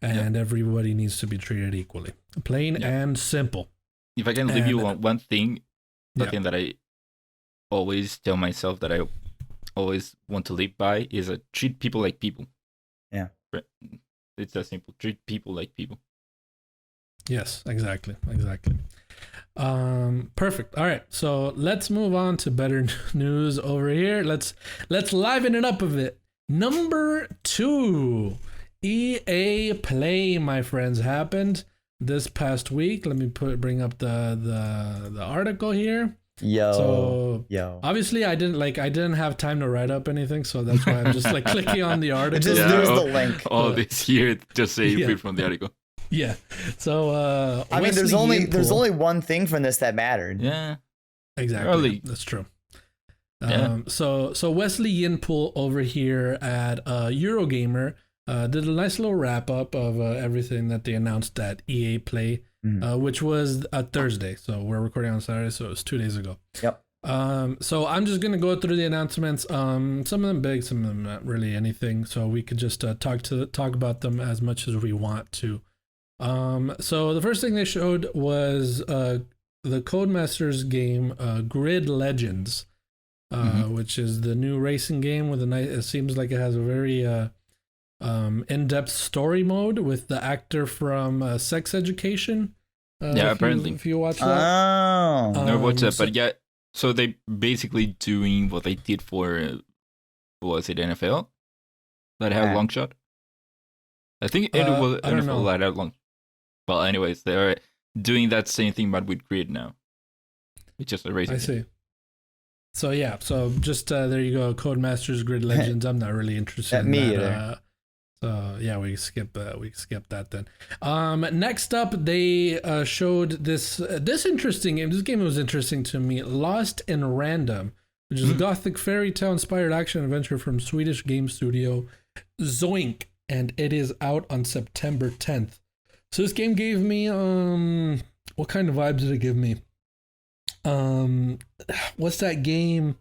and everybody needs to be treated equally. Plain and simple.
If I can leave you one thing, the thing that I always tell myself that I always want to live by is treat people like people.
Yeah.
It's that simple. Treat people like people.
Yes, exactly. Perfect. All right. So let's move on to better news over here. Let's liven it up a bit. Number 2, EA Play, my friends, happened this past week. Let me bring up the article here. So obviously I didn't have time to write up anything, so that's why I'm just clicking on the article.
There's the link.
All this here, just say you from the article.
Yeah. So
I mean, there's only one thing from this that mattered.
Yeah.
Exactly.
Early.
That's true. So Wesley Yinpool over here at Eurogamer did a nice little wrap up of everything that they announced at EA Play, which was a Thursday. So we're recording on Saturday, so it was 2 days ago.
Yep.
So I'm just gonna go through the announcements. Some of them big, some of them not really anything. So we could just talk about them as much as we want to. So the first thing they showed was the Codemasters game Grid Legends, which is the new racing game with a nice. It seems like it has a very in-depth story mode with the actor from Sex Education.
Apparently.
If you watch that.
Oh.
Never watched that, but yeah. So they basically doing what they did for, was it NFL? That had long shot? I think it was NFL that had long. Well, anyways, they're doing that same thing, but with Grid now. It's just a racing.
I see. So yeah, so just there you go, Codemasters Grid Legends. I'm not really interested in
me
that.
either.
So yeah, we skip that then. Next up, they showed this interesting game. This game was interesting to me. Lost in Random, which is a gothic fairy tale inspired action adventure from Swedish game studio Zoink. and it is out on September 10th. So this game gave me what kind of vibes did it give me? What's that game?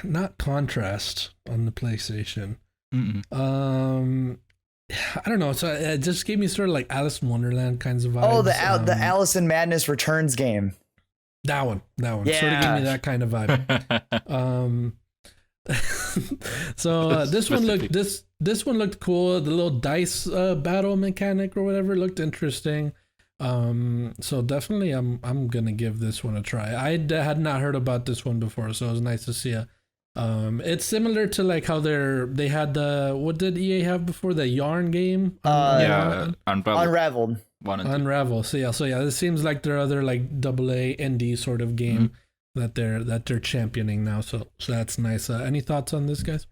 Not Contrast on the PlayStation. I don't know. So it just gave me sort of like Alice in Wonderland kinds of vibes.
Oh, the Alice in Madness Returns game.
That one.
Yeah.
Sort of gave me that kind of vibe. So this one looked cool. The little dice battle mechanic or whatever looked interesting. So definitely I'm gonna give this one a try. I had not heard about this one before, so it was nice to see it. It's similar to like how they had what did EA have before, the Yarn game?
Unraveled.
Unravel. So yeah, this seems like their other like AA indie sort of game that they're championing now. So that's nice. Any thoughts on this, guys?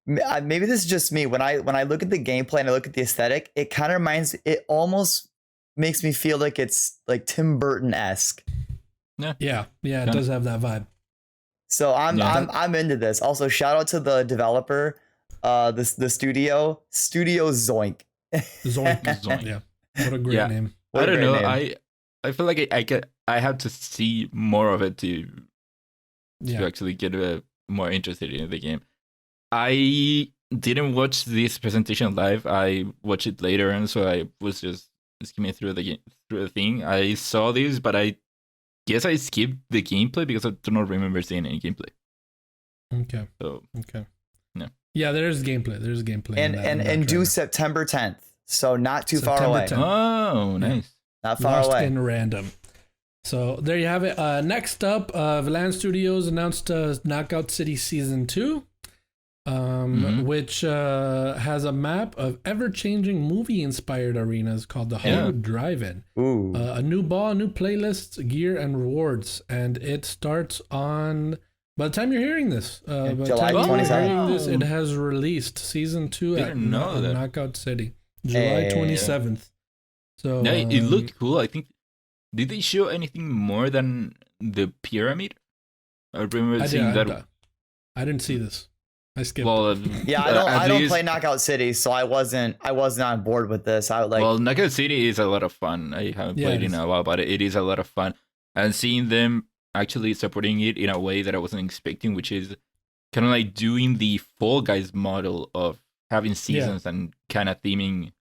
Maybe this is just me. When I look at the gameplay and I look at the aesthetic, it kind of it almost makes me feel like it's like Tim Burton-esque.
Yeah, it does have that vibe.
So I'm into this. Also, shout out to the developer, the studio Zoink.
Zoink. Yeah, what a great name.
I don't know. I feel like I have to see more of it to actually get more interested in the game. I didn't watch this presentation live. I watched it later, and so I was just skimming through the thing. I saw this, but I guess I skipped the gameplay because I do not remember seeing any gameplay.
Okay.
So
No. Yeah, there's gameplay.
And due September 10th. So not too far away.
10th.
Oh, nice.
Not far away.
In random. So there you have it. Next up, Valan Studios announced Knockout City Season 2. Which has a map of ever-changing movie-inspired arenas called the Hollywood Drive-In. A new ball, new playlists, gear, and rewards. And it starts on... By the time you're hearing this,
July 27th.
It has released Season 2 at Knockout City. July 27th. So
it looked cool. I think... Did they show anything more than the pyramid? I remember seeing that.
I didn't see this. I skipped.
Well,
I don't play Knockout City, so I wasn't on board with this.
Knockout City is a lot of fun. I haven't played in a while, but it is a lot of fun. And seeing them actually supporting it in a way that I wasn't expecting, which is kind of like doing the Fall Guys model of having seasons and kind of theming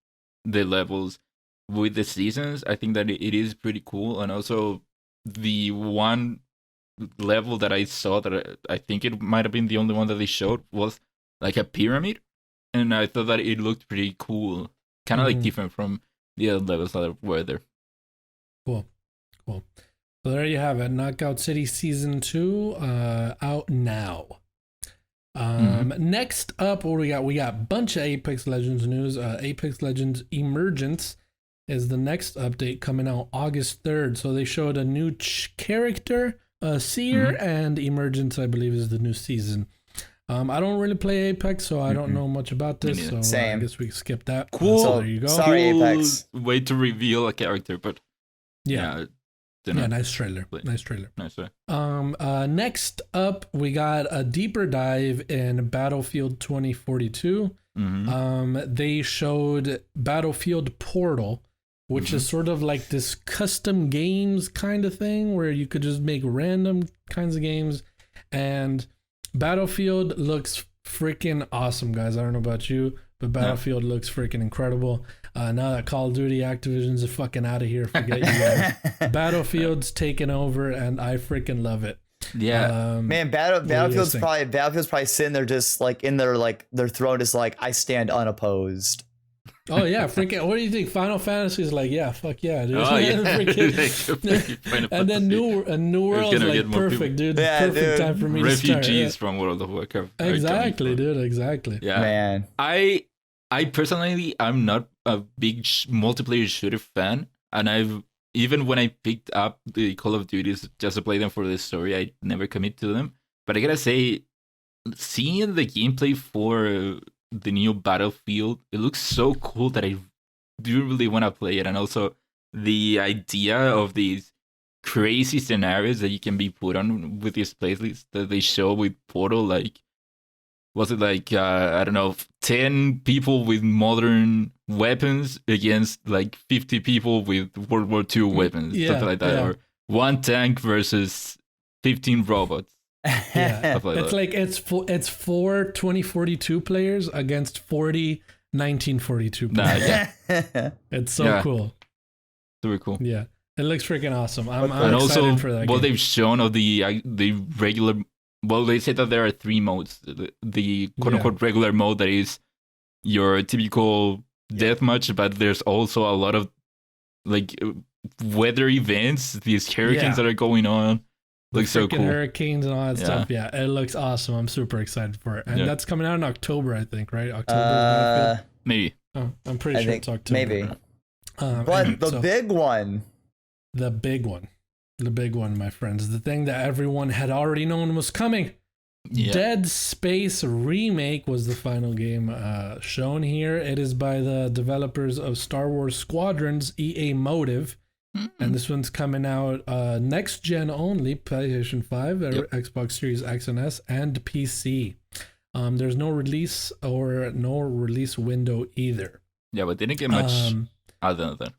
the levels with the seasons. I think that it is pretty cool. And also the one level that I saw that I think it might have been the only one that they showed was like a pyramid, and I thought that it looked pretty cool, kind of like different from the other levels that were there.
Cool. So there you have it, Knockout City Season 2 out now. Next up, what we got? We got a bunch of Apex Legends news. Apex Legends Emergence is the next update coming out August 3rd. So they showed a new character, Seer, and Emergence, I believe, is the new season. I don't really play Apex, so I don't know much about this. So
Same.
I guess we can skip that.
Cool.
So there you go.
Sorry,
Cool
Apex.
way to reveal a character, but
nice trailer. Nice way. Next up, we got a deeper dive in Battlefield 2042. They showed Battlefield Portal, which is sort of like this custom games kind of thing where you could just make random kinds of games. And Battlefield looks freaking awesome, guys. I don't know about you, but Battlefield looks freaking incredible. Now that Call of Duty Activision's fucking out of here, forget you guys. Battlefield's taken over, and I freaking love it.
Yeah,
man, Battlefield's probably sitting there just like in their throne, just like, I stand unopposed.
Oh yeah, freaking! What do you think? Final Fantasy is like, yeah, fuck yeah, dude.
Oh, yeah.
And then New World's like perfect, dude.
Yeah,
perfect time for me
Refugees
to start.
from World of Warcraft.
Exactly, dude. Exactly.
Yeah,
man.
I personally, I'm not a big multiplayer shooter fan, and even when I picked up the Call of Duties just to play them for the story, I never commit to them. But I gotta say, seeing the gameplay for the new Battlefield, it looks so cool that I do really want to play it. And also the idea of these crazy scenarios that you can be put on with these playlists that they show with Portal, like was it like I don't know, 10 people with modern weapons against like 50 people with World War II weapons, something like that, or one tank versus 15 robots.
Yeah,
Stuff like
it's
that.
like it's four 2042 players against 40 1942 players.
Yeah,
It's so
Yeah.
cool.
super cool.
Yeah, it looks freaking awesome. I'm
And
excited
also,
for that
what
game.
they've shown of the regular, well, they said that there are 3 modes. The quote unquote regular mode, that is your typical deathmatch, but there's also a lot of like weather events, these hurricanes that are going on. Looks so
Freaking
cool.
hurricanes and all that stuff. Yeah, it looks awesome. I'm super excited for it. And that's coming out in October, I think, right? October.
Maybe.
Oh, I'm pretty
I
sure
think
it's October.
maybe.
Anyway,
But the
so
big one.
the big one, my friends, the thing that everyone had already known was coming.
Yeah.
Dead Space Remake was the final game shown here. It is by the developers of Star Wars Squadrons, EA Motive. And this one's coming out next gen only, PlayStation 5, Xbox Series X and S, and PC. There's no release window either.
Yeah, but they didn't get much other than that.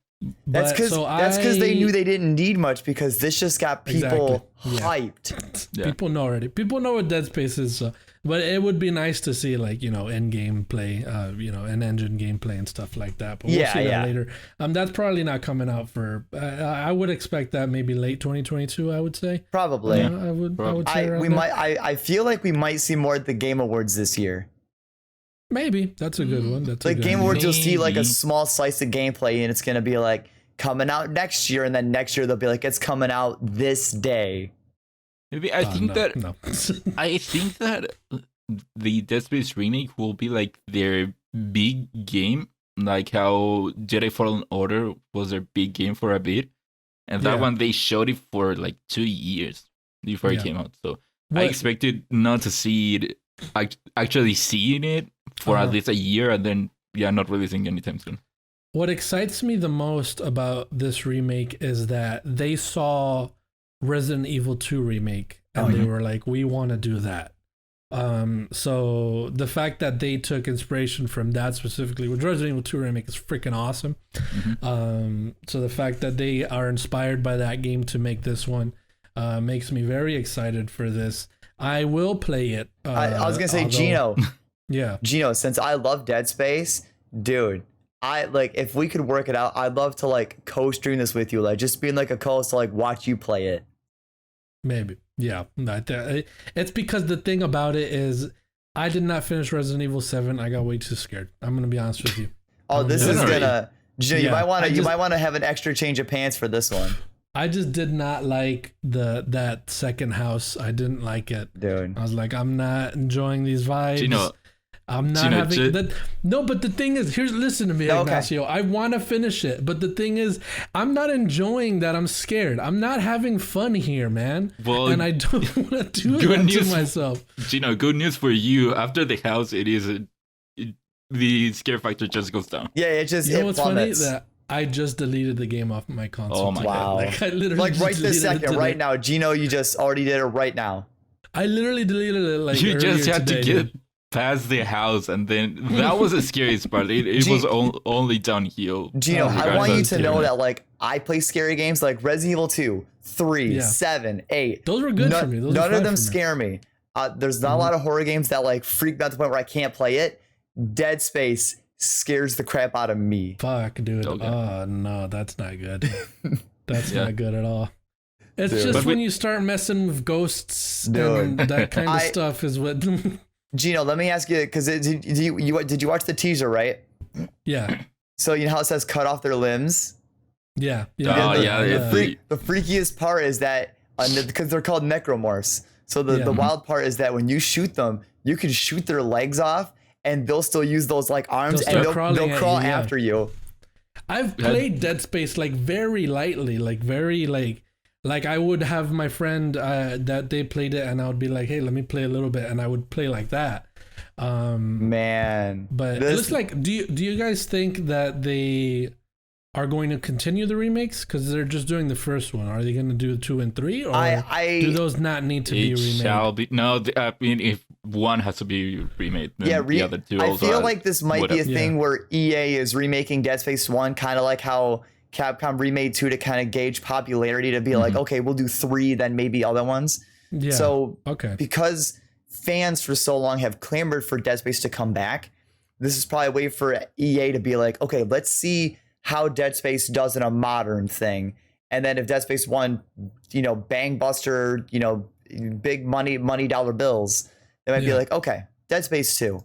That's because they knew they didn't need much, because this just got people
Exactly.
hyped.
Yeah.
People know already. People know what Dead Space is. So, but it would be nice to see, like, in-game play, an engine gameplay and stuff like that. But we'll see that later. That's probably not coming out for. I would expect that maybe late 2022. I would say.
Probably.
I would say around that.
I feel like we might see more at the Game Awards this year.
Maybe that's a good one. That's
Like
a good
Game
one.
Awards, you'll see like a
Maybe.
small slice of gameplay, and it's gonna be like coming out next year, and then next year they'll be like, it's coming out this day.
Maybe I think that
no.
I think that the Dead Space remake will be like their big game, like how Jedi Fallen Order was their big game for a bit, and that one they showed it for like 2 years before it came out. So I expected not to see it, actually seeing it for at least a year, and then not releasing anytime soon.
What excites me the most about this remake is that they saw Resident Evil 2 remake and they were like, we want to do that. So the fact that they took inspiration from that specifically, which Resident Evil 2 remake is freaking awesome. So the fact that they are inspired by that game to make this one makes me very excited for this. I will play it.
I was gonna say, Gino, since I love Dead Space, dude, if we could work it out, I'd love to like co-stream this with you, like just being like a co-host to like watch you play it.
Maybe. Yeah. It's because the thing about it is I did not finish Resident Evil 7. I got way too scared. I'm going to be honest with you.
Oh, this is
already.
gonna, Gino, you might want to have an extra change of pants for this one.
I just did not like that second house. I didn't like it.
Dude.
I was like, I'm not enjoying these vibes.
Gino,
I'm not having that. No, but the thing is, listen to me, Ignacio. I want to finish it, but the thing is, I'm not enjoying that. I'm scared. I'm not having fun here, man.
Well,
and I don't want to do that to myself.
Gino, good news for you. After the house, the scare factor just goes down.
Yeah, it just
You know what's funny?
plummets.
That I just deleted the game off my console.
Oh my
Wow.
Like I literally
Like
just
right this
deleted it
second,
today.
right now, Gino, you just already did it right now.
I literally deleted it like
You just
earlier
had
today,
to get
dude.
past the house, and then that was the scariest part. It was only downhill.
Gino,
Oh,
I want you to
yeah.
know that like I play scary games like Resident Evil 2, 3,
Yeah.
7, 8.
Those were good for me. Those
None
were
of
fun
them
for me.
scare me. There's not a lot of horror games that like freak me out to the point where I can't play it. Dead Space scares the crap out of me.
Fuck, dude.
Okay.
Oh no, that's not good. That's
Yeah.
not good at all. It's
Dude.
just
But
when you start messing with ghosts
Dude.
and that kind of stuff is what.
Gino, let me ask you, because did you watch the teaser, right?
Yeah,
So you know how it says cut off their limbs?
yeah.
Oh, yeah,
The freakiest part is that because they're called necromorphs. So the wild part is that when you shoot them, you can shoot their legs off, and they'll still use those like arms,
They'll
and
start crawling
they'll
at
crawl
you, yeah.
after you.
I've played Dead Space like very lightly, like very like I would have my friend that they played it, and I would be like, hey, let me play a little bit, and I would play like that.
Man,
But it looks like, do you guys think that they are going to continue the remakes because they're just doing the first one? Are they going to do 2 and 3, or do those not need to be
It
remade?
shall be. No, I mean, if one has to be remade. Then
Yeah,
the other two
I
also
feel
has-
like this might be a thing where EA is remaking Dead Space 1, kind of like how Capcom remade 2 to kind of gauge popularity, to be like, okay, we'll do 3, then maybe other ones.
Yeah.
So
okay.
because fans for so long have clamored for Dead Space to come back, this is probably a way for EA to be like, okay, let's see how Dead Space does in a modern thing. And then if Dead Space 1, bang buster, big money dollar bills, they might be like, okay, Dead Space 2.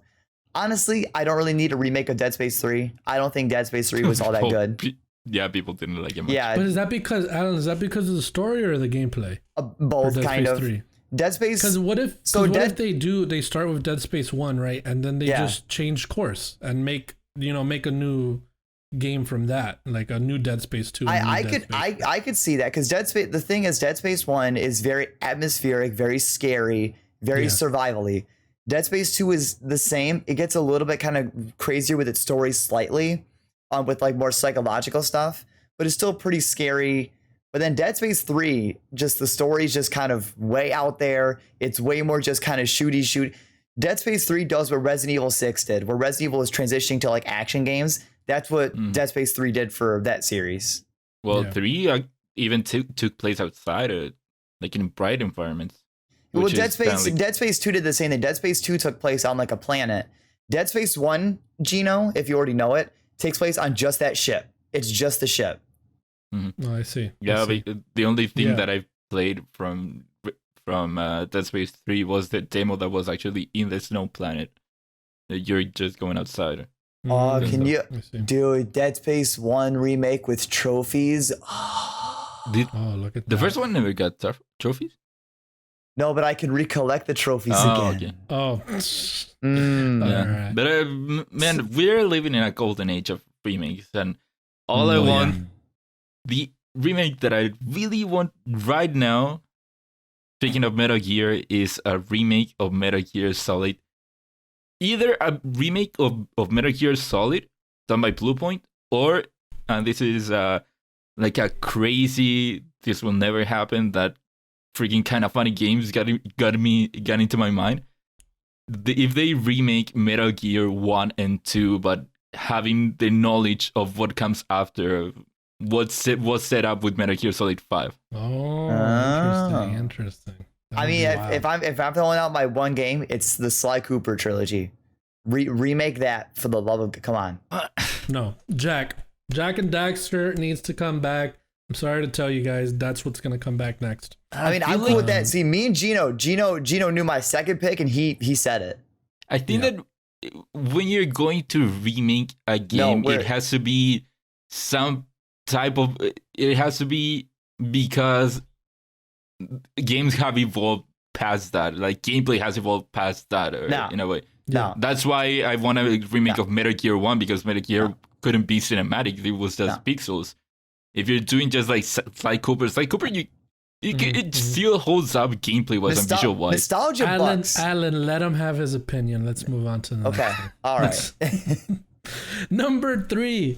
Honestly, I don't really need a remake of Dead Space 3. I don't think Dead Space 3 was all that good.
Yeah, people didn't like it much.
Yeah,
But is that because, Alan, is that because of the story or the gameplay?
both
Dead
kind
Space
of.
3?
Dead Space.
Because what if they start with Dead Space 1, right? And then they just change course and make a new game from that, like a new Dead Space 2.
I could see that, because Dead Space, the thing is, Dead Space 1 is very atmospheric, very scary, very survivally. Dead Space 2 is the same. It gets a little bit kind of crazier with its story slightly, with like more psychological stuff, but it's still pretty scary. But then Dead Space 3, just the story's just kind of way out there. It's way more just kind of shooty. Dead Space 3 does what Resident Evil 6 did, where Resident Evil is transitioning to like action games. That's what Dead Space 3 did for that series.
Well, 3 even took place outside, like in bright environments.
Well, Dead Space 2 did the same thing. Dead Space 2 took place on like a planet. Dead Space 1, Gino, if you already know it, takes place on just that ship. It's just the ship.
Mm-hmm.
Oh, I see.
Yeah, the only thing that I played from Dead Space 3 was the demo that was actually in the snow planet. You're just going outside.
Oh, can you, dude? Dead Space 1 remake with trophies.
Look at
the first one never got trophies.
No, but I can recollect the trophies again.
Okay. Oh,
yeah. Right. But man, we're living in a golden age of remakes, and all I want, the remake that I really want right now, speaking of Metal Gear, is a remake of Metal Gear Solid. Either a remake of Metal Gear Solid done by Bluepoint, or, and this is like a crazy, this will never happen, that freaking kind of funny games got into my mind. If they remake Metal Gear 1 and 2, but having the knowledge of what comes after, what's set up with Metal Gear Solid 5.
Oh, interesting.
I mean, if I'm throwing out my one game, it's the Sly Cooper trilogy. Remake that, for the love of, come on.
No, Jak and Daxter needs to come back. I'm sorry to tell you guys, that's what's gonna come back next.
I mean, I'm cool with that. See, me and Gino knew my second pick, and he said it.
I think that when you're going to remake a game, it has to be some type of. It has to be because games have evolved past that. Like gameplay has evolved past that, in a way.
No,
that's why I want a remake of Metal Gear 1, because Metal Gear couldn't be cinematic; it was just pixels. If you're doing just like Sly Cooper, it still holds up gameplay-wise and visual-wise.
Nostalgia bucks.
Alan, let him have his opinion. Let's move on to the next thing.
All right.
Number 3,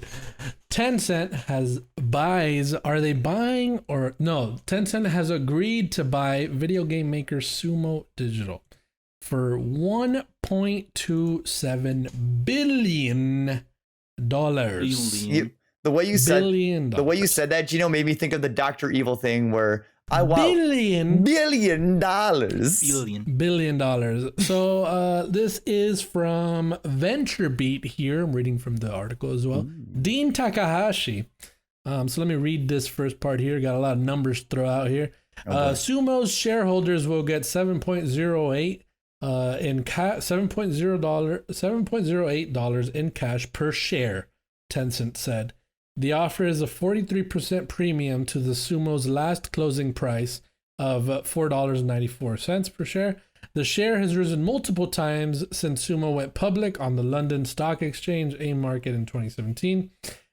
Tencent has buys. Are they buying or no? Tencent has agreed to buy video game maker Sumo Digital for $1.27 billion.
The way you said that, Gino, made me think of the Dr. Evil thing where I want $1 billion.
$1 billion. So this is from VentureBeat here. I'm reading from the article as well. Dean Takahashi. So let me read this first part here. Got a lot of numbers thrown out here. Sumo's shareholders will get $7.08 $7.08 in cash per share, Tencent said. The offer is a 43% premium to the Sumo's last closing price of $4.94 per share. The share has risen multiple times since Sumo went public on the London Stock Exchange AIM market in 2017.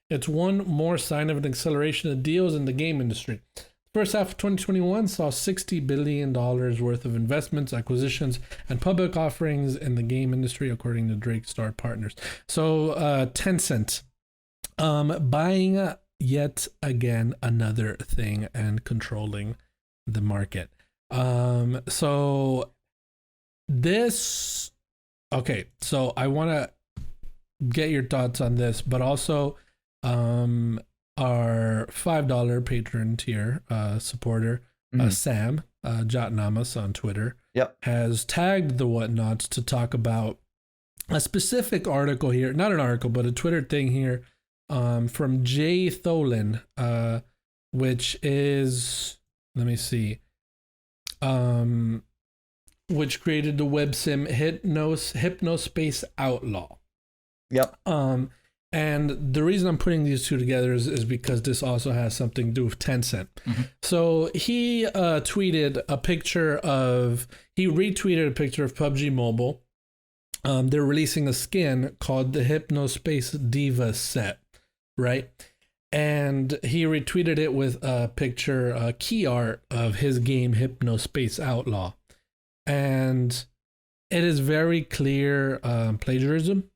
It's one more sign of an acceleration of deals in the game industry. First half of 2021 saw $60 billion worth of investments, acquisitions, and public offerings in the game industry, according to Drake Star Partners. So Tencent buying yet again another thing and controlling the market. So this. Okay, so I want to get your thoughts on this, but also our $5 patron tier supporter, Sam Jatnamas on Twitter, has tagged the Whatnots to talk about a specific article here, not an article, but a Twitter thing here from Jay Tholen, which is, let me see, which created the web sim Hypnospace Outlaw. And the reason I'm putting these two together is because this also has something to do with Tencent. So he retweeted a picture of PUBG Mobile. They're releasing a skin called the Hypnospace Diva set, right? And he retweeted it with a picture, key art of his game Hypnospace Outlaw. And it is very clear plagiarism.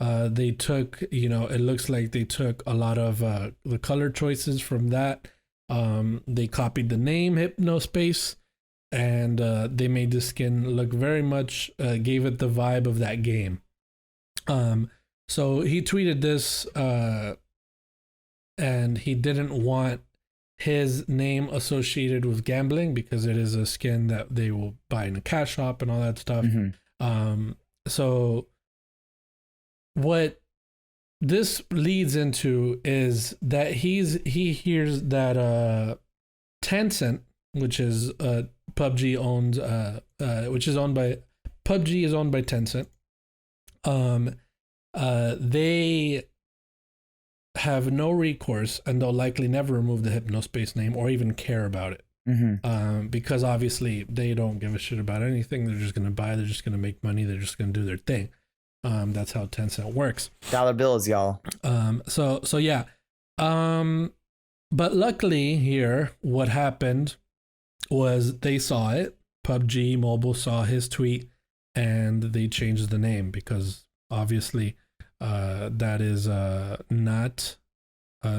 They took, it looks like they took a lot of the color choices from that. They copied the name Hypnospace, and they made the skin look very much, gave it the vibe of that game. So he tweeted this, and he didn't want his name associated with gambling because it is a skin that they will buy in a cash shop and all that stuff. So what this leads into is that he hears that Tencent, which is PUBG owns which is owned by PUBG is owned by Tencent. They have no recourse, and they'll likely never remove the Hypnospace name or even care about it. Because obviously they don't give a shit about anything. They're just gonna buy, they're just gonna make money, they're just gonna do their thing. That's how Tencent works.
Dollar bills, y'all.
So yeah. But luckily here, what happened was they saw it. PUBG Mobile saw his tweet, and they changed the name because obviously that is not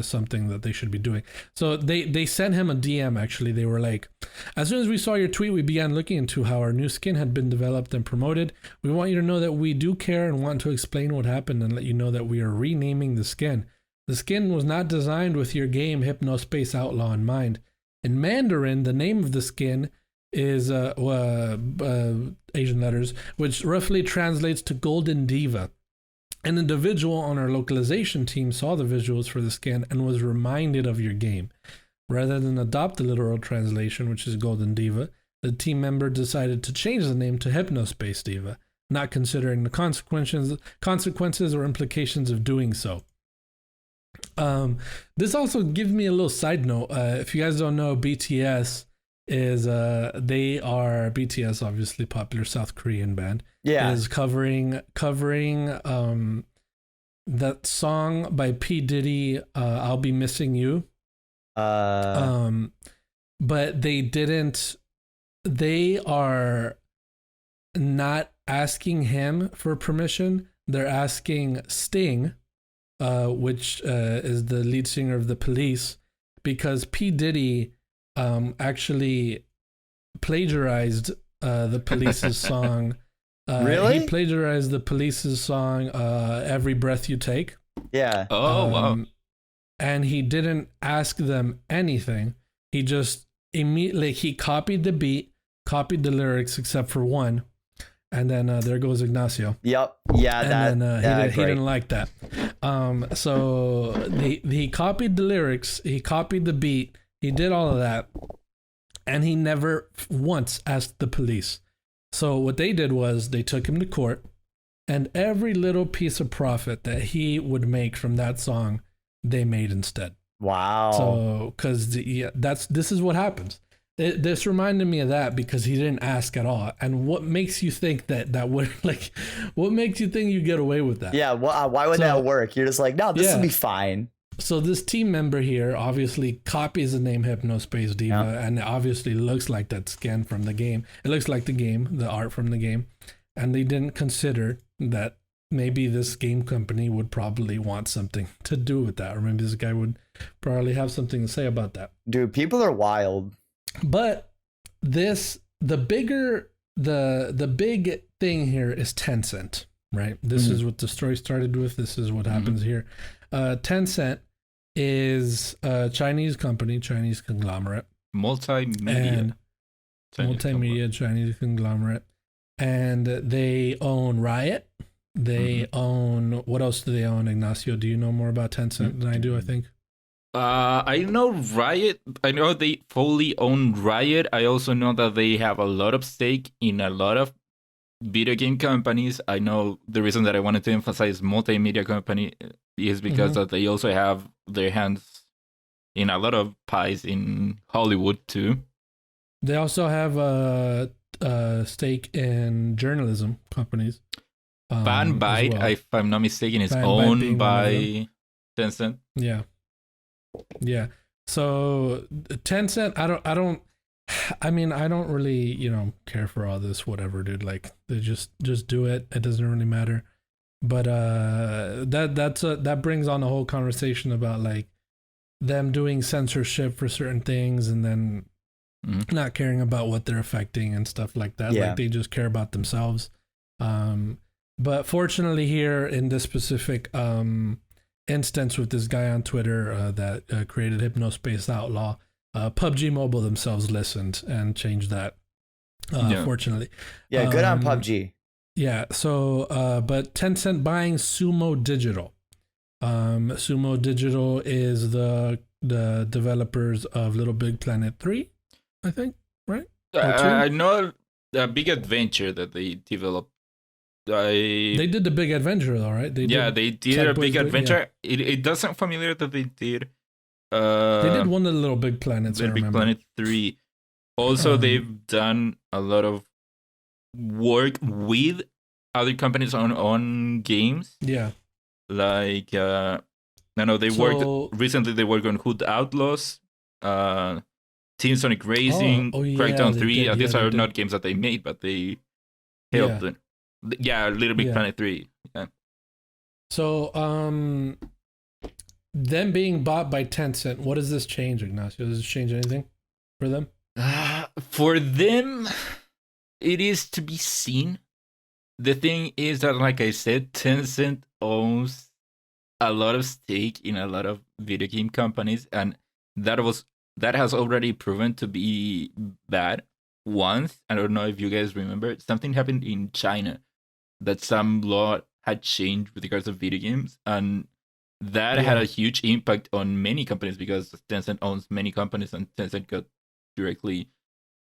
something that they should be doing. So they sent him a DM, actually. They were like, as soon as we saw your tweet, we began looking into how our new skin had been developed and promoted. We want you to know that we do care and want to explain what happened and let you know that we are renaming the skin. The skin was not designed with your game Hypnospace Outlaw in mind. In Mandarin, the name of the skin is Asian letters, which roughly translates to Golden Diva. An individual on our localization team saw the visuals for the skin and was reminded of your game. Rather than adopt the literal translation, which is Golden Diva, the team member decided to change the name to Hypnospace Diva, not considering the consequences or implications of doing so. This also gives me a little side note. If you guys don't know, BTS is BTS, obviously popular South Korean band, is covering that song by P. Diddy, I'll Be Missing You. But they are not asking him for permission. They're asking Sting, which is the lead singer of The Police, because P. Diddy actually plagiarized the Police's song.
Really?
He plagiarized the Police's song, Every Breath You Take.
Yeah.
Wow.
And he didn't ask them anything. He just immediately, he copied the beat, copied the lyrics except for one. And then there goes Ignacio.
Yep. Yeah.
And then he didn't like that. So he copied the lyrics, he copied the beat, he did all of that, and he never once asked the police. So what they did was they took him to court, and every little piece of profit that he would make from that song, they made instead.
Wow.
So, because this is what happens. This reminded me of that because he didn't ask at all. And what makes you think that would, like, what makes you think you get away with that?
Yeah. Well, why would that work? You're just like, no, this will be fine.
So this team member here obviously copies the name Hypnospace Diva, and it obviously looks like that skin from the game. It looks like the game, the art from the game. And they didn't consider that maybe this game company would probably want something to do with that. Or maybe this guy would probably have something to say about that.
Dude, people are wild.
But the bigger the big thing here is Tencent, right? This is what the story started with. This is what happens here. Tencent is a Chinese company, Chinese conglomerate,
Multimedia.
Chinese conglomerate, and they own Riot. They own, what else do they own, Ignacio? Do you know more about Tencent than I do, I think?
I know Riot. I know they fully own Riot. I also know that they have a lot of stake in a lot of video game companies. I know the reason that I wanted to emphasize multimedia company is because that they also have their hands in a lot of pies in Hollywood too.
They also have a stake in journalism companies.
Fanbyte,
well.
if I'm not mistaken, is
Fanbyte
owned by Tencent.
Yeah. So Tencent, I don't really, care for all this, whatever, dude. Like, they just do it. It doesn't really matter. But that brings on a whole conversation about like them doing censorship for certain things and then not caring about what they're affecting and stuff like that.
Yeah.
Like, they just care about themselves. But fortunately here in this specific instance with this guy on Twitter that created Hypnospace Outlaw, PUBG Mobile themselves listened and changed that, fortunately.
Yeah, good on PUBG.
Yeah, so, but Tencent buying Sumo Digital. Sumo Digital is the developers of Little Big Planet 3, I think, right?
I know a big adventure that they developed.
They did the Big Adventure though, right?
They did a Big Adventure. It does sound familiar that they did.
They did one of the Little Big Planets.
Little Big Planet 3. Also, they've done a lot of work with other companies on games.
Yeah.
Like, I know they worked recently. They worked on Hood Outlaws, Team Sonic Racing, Crackdown 3. These are not games that they made, but they helped them. Yeah, Little Big Planet 3. Yeah.
So, them being bought by Tencent, what does this change, Ignacio? Does this change anything for them?
For them, it is to be seen. The thing is that, like I said, Tencent owns a lot of stake in a lot of video game companies, and that has already proven to be bad. Once, I don't know if you guys remember, something happened in China that some law had changed with regards to video games, and that had a huge impact on many companies because Tencent owns many companies and Tencent got directly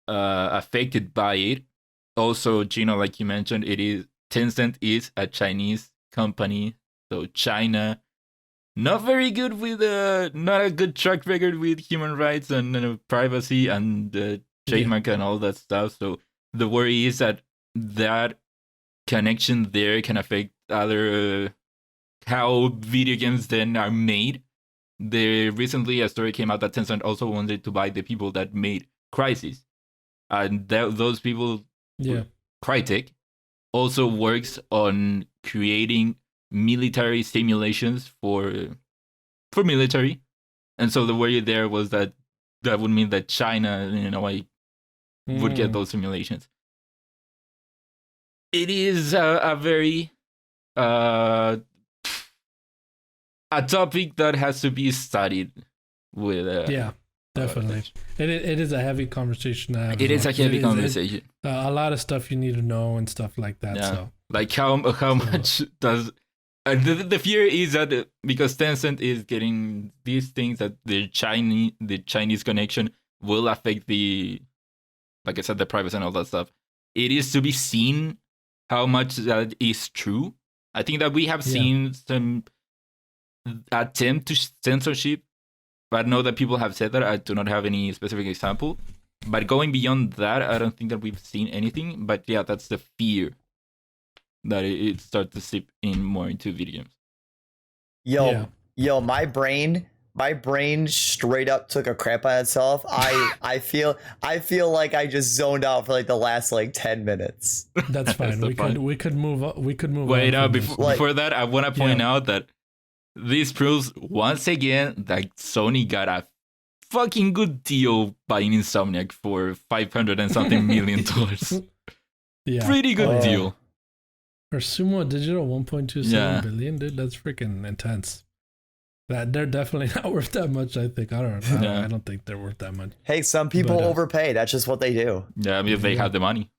affected by it. Also, Gino, like you mentioned, Tencent is a Chinese company, so China not very good with not a good track record with human rights and privacy and trademark and all that stuff. So the worry is that connection there can affect other how video games then are made. Recently a story came out that Tencent also wanted to buy the people that made Crysis, and those people, Crytek, also works on creating military simulations for military, and so the worry there was that would mean that China, in a way, would get those simulations. It is a very a topic that has to be studied with.
Definitely. It is a heavy conversation to have.
It is a heavy conversation.
A lot of stuff you need to know and stuff like that.
Yeah.
So
like how much does the fear is that because Tencent is getting these things, that the Chinese connection will affect the, like I said, the privacy and all that stuff. It is to be seen how much that is true. I think that we have seen some attempt to censorship, but I know that people have said that. I do not have any specific example. But going beyond that, I don't think that we've seen anything. But yeah, that's the fear that it starts to seep in more into video games.
Yo, my brain straight up took a crap on itself. I feel like I just zoned out for like the last like 10 minutes.
That's fine. we could move on.
Wait, before that, I want to point out that this proves once again that Sony got a fucking good deal buying Insomniac for $500 and something million.
Yeah.
Pretty good deal.
For Sumo Digital, 1.27
Yeah.
billion, dude. That's freaking intense. That they're definitely not worth that much. I think. I don't think they're worth that much.
Hey, some people
But,
overpay. That's just what they do.
Yeah, I mean, if they have the money.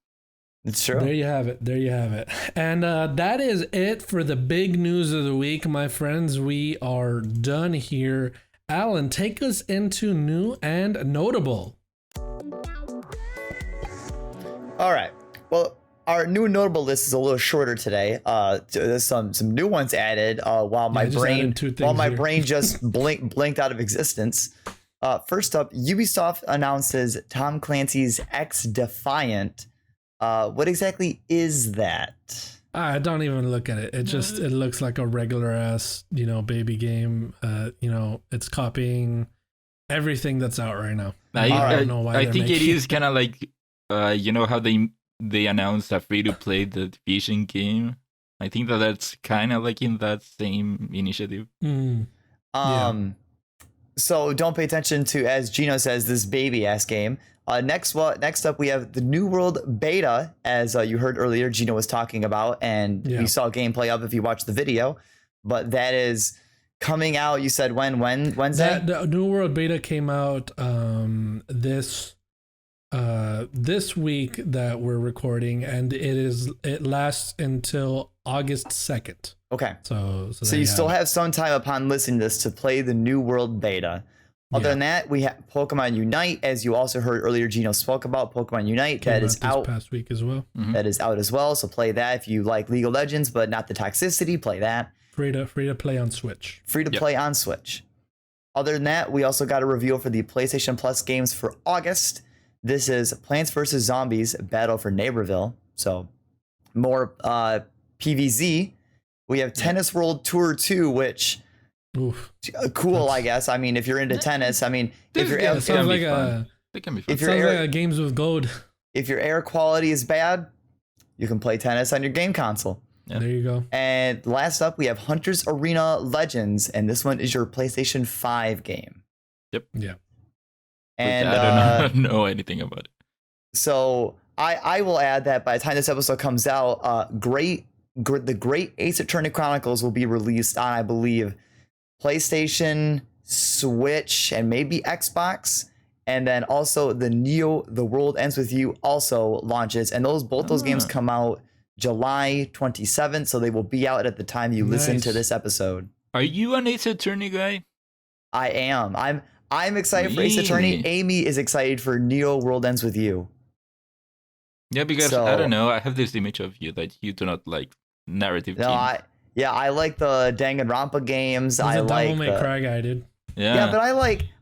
It's true.
There you have it. There you have it. And that is it for the big news of the week, my friends. We are done here. Alan, take us into new and notable.
All right. Well, our new notable list is a little shorter today. There's some new ones added. While my brain just blinked out of existence. First up, Ubisoft announces Tom Clancy's X Defiant. What exactly is that?
I don't even look at it. It looks like a regular ass, baby game. It's copying everything that's out right now.
I don't know why. I think it is kind of like, how they announced a free-to-play The Division game. I think that's kind of like in that same initiative.
So don't pay attention to, as Gino says, this baby ass game. Next up, we have the New World beta, as you heard earlier, Gino was talking about, and you saw gameplay of if you watched the video. But that is coming out. You said when Wednesday?
The New World beta came out this week that we're recording, and it lasts until August 2nd.
Okay.
So
you still have some time upon listening to this to play the New World beta. Other than that, we have Pokemon Unite, as you also heard earlier, Gino spoke about Pokemon Unite. That is out
this past week as well.
Mm-hmm. That is out as well. So play that if you like League of Legends, but not the toxicity. Play that.
Free to play on Switch.
Free to play on Switch. Other than that, we also got a reveal for the PlayStation Plus games for August. This is Plants vs. Zombies Battle for Neighborville. So more PvZ. We have Tennis World Tour 2, which cool, I guess. I mean, if you're into tennis, I mean, if you're
it sounds like a games with gold.
If your air quality is bad, you can play tennis on your game console.
Yeah.
There you go.
And last up, we have Hunter's Arena Legends, and this one is your PlayStation 5 game.
Yep.
Yeah.
And
I don't know anything about it.
So I will add that by the time this episode comes out, the Great Ace Attorney Chronicles will be released on, I believe, PlayStation, Switch, and maybe Xbox. And then also the Neo, The World Ends With You also launches. And both those games come out July 27th. So they will be out at the time you listen to this episode.
Are you an Ace Attorney guy?
I am. I'm excited for Ace Attorney. Amy is excited for Neo, World Ends With You.
Yeah, because I don't know. I have this image of you that you do not like narrative games.
I like the Danganronpa games.
I like Devil May Cry guy, dude.
Yeah, but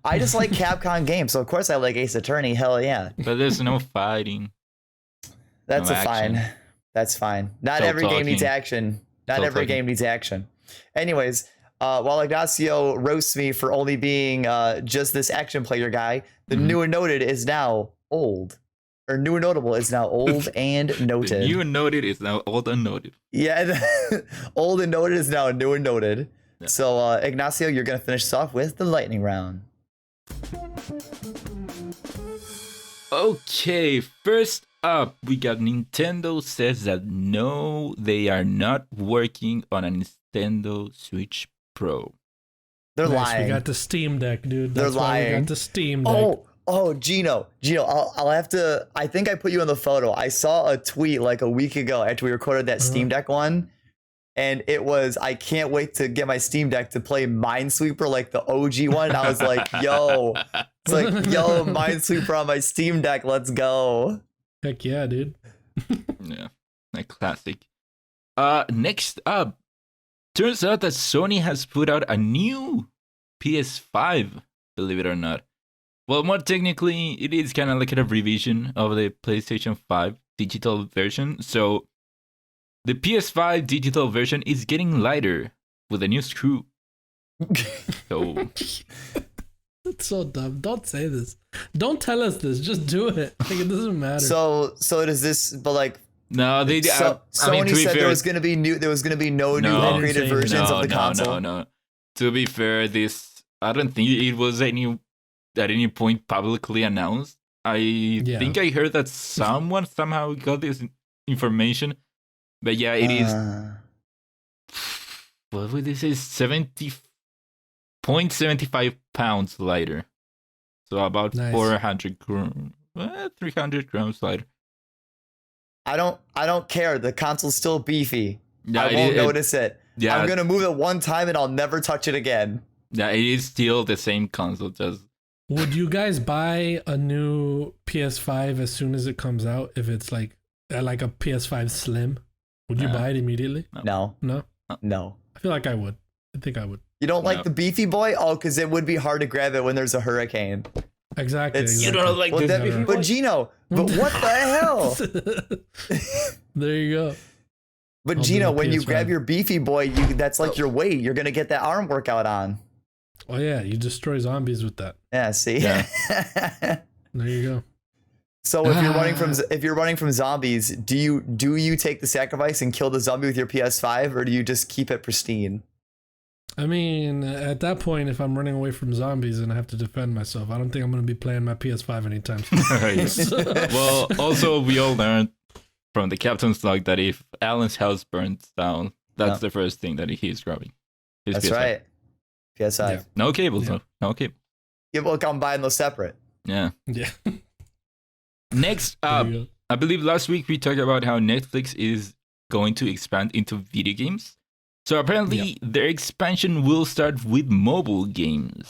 I just like Capcom games, so of course I like Ace Attorney. Hell yeah.
But there's no fighting.
That's
action.
fine. That's fine. Not every game needs action. Game needs action. Anyways, while Ignacio roasts me for only being just this action player guy, the new and noted is now old. Or new and notable is now old and noted.
New and noted is now old and noted.
Yeah, old and noted is now new and noted. Yeah. So, Ignacio, you're going to finish us off with the lightning round.
Okay, first up, we got Nintendo says that no, they are not working on a Nintendo Switch Pro.
They're lying.
We got the Steam Deck, dude.
They're lying.
We got the Steam Deck.
Oh, Gino, I'll have to. I think I put you in the photo. I saw a tweet like a week ago after we recorded that Steam Deck one, and it was, I can't wait to get my Steam Deck to play Minesweeper like the OG one. And I was like, yo, Minesweeper on my Steam Deck, let's go.
Heck yeah, dude.
Yeah, a classic. Next up, turns out that Sony has put out a new PS5. Believe it or not. Well, more technically, it is kind of like a revision of the PlayStation 5 digital version. So, the PS5 digital version is getting lighter with a new screw. So,
it's so dumb. Don't say this. Don't tell us this. Just do it. Like, it doesn't matter.
So does this? But like,
no, they.
Sony said there was going to be new. There was going to be no new upgraded versions of the console.
No. To be fair, I don't think it was at any point publicly announced. I think I heard that someone somehow got this information. But yeah, it is. What would this is 70.75 pounds lighter. So about
Nice.
400 300 grams lighter.
I don't care. The console's still beefy.
Yeah,
I won't notice it.
Yeah,
I'm gonna move it one time and I'll never touch it again.
yeah, it is still the same console. Just
Would you guys buy a new PS5 as soon as it comes out? If it's like a PS5 Slim, would you buy it immediately?
No.
No,
No.
I feel like I would. I think I would.
You don't like
No.
the beefy boy? Oh, because it would be hard to grab it when there's a hurricane.
Exactly.
It's-
you
exactly.
don't like
Well,
this.
that'd be- but Gino, but what the hell?
There you go.
But
I'll do
Gino,
the
when you
PS5.
grab your beefy boy, that's like your weight. You're gonna get that arm workout on.
Oh yeah, you destroy zombies with that.
Yeah, see.
Yeah.
There you go.
So if you're running from zombies, do you take the sacrifice and kill the zombie with your PS5, or do you just keep it pristine?
I mean, at that point, if I'm running away from zombies and I have to defend myself, I don't think I'm going to be playing my PS5 anytime soon.
Well, also we all learned from the captain's log that if Alan's house burns down, that's the first thing that he's grabbing. His
That's
PS5.
right. PS5.
Yeah.
No cables,
Yeah.
no cable.
Yeah, look, I'm buying those separate.
Yeah.
Yeah.
Next
There
up,
you go.
I believe last week we talked about how Netflix is going to expand into video games. So apparently their expansion will start with mobile games.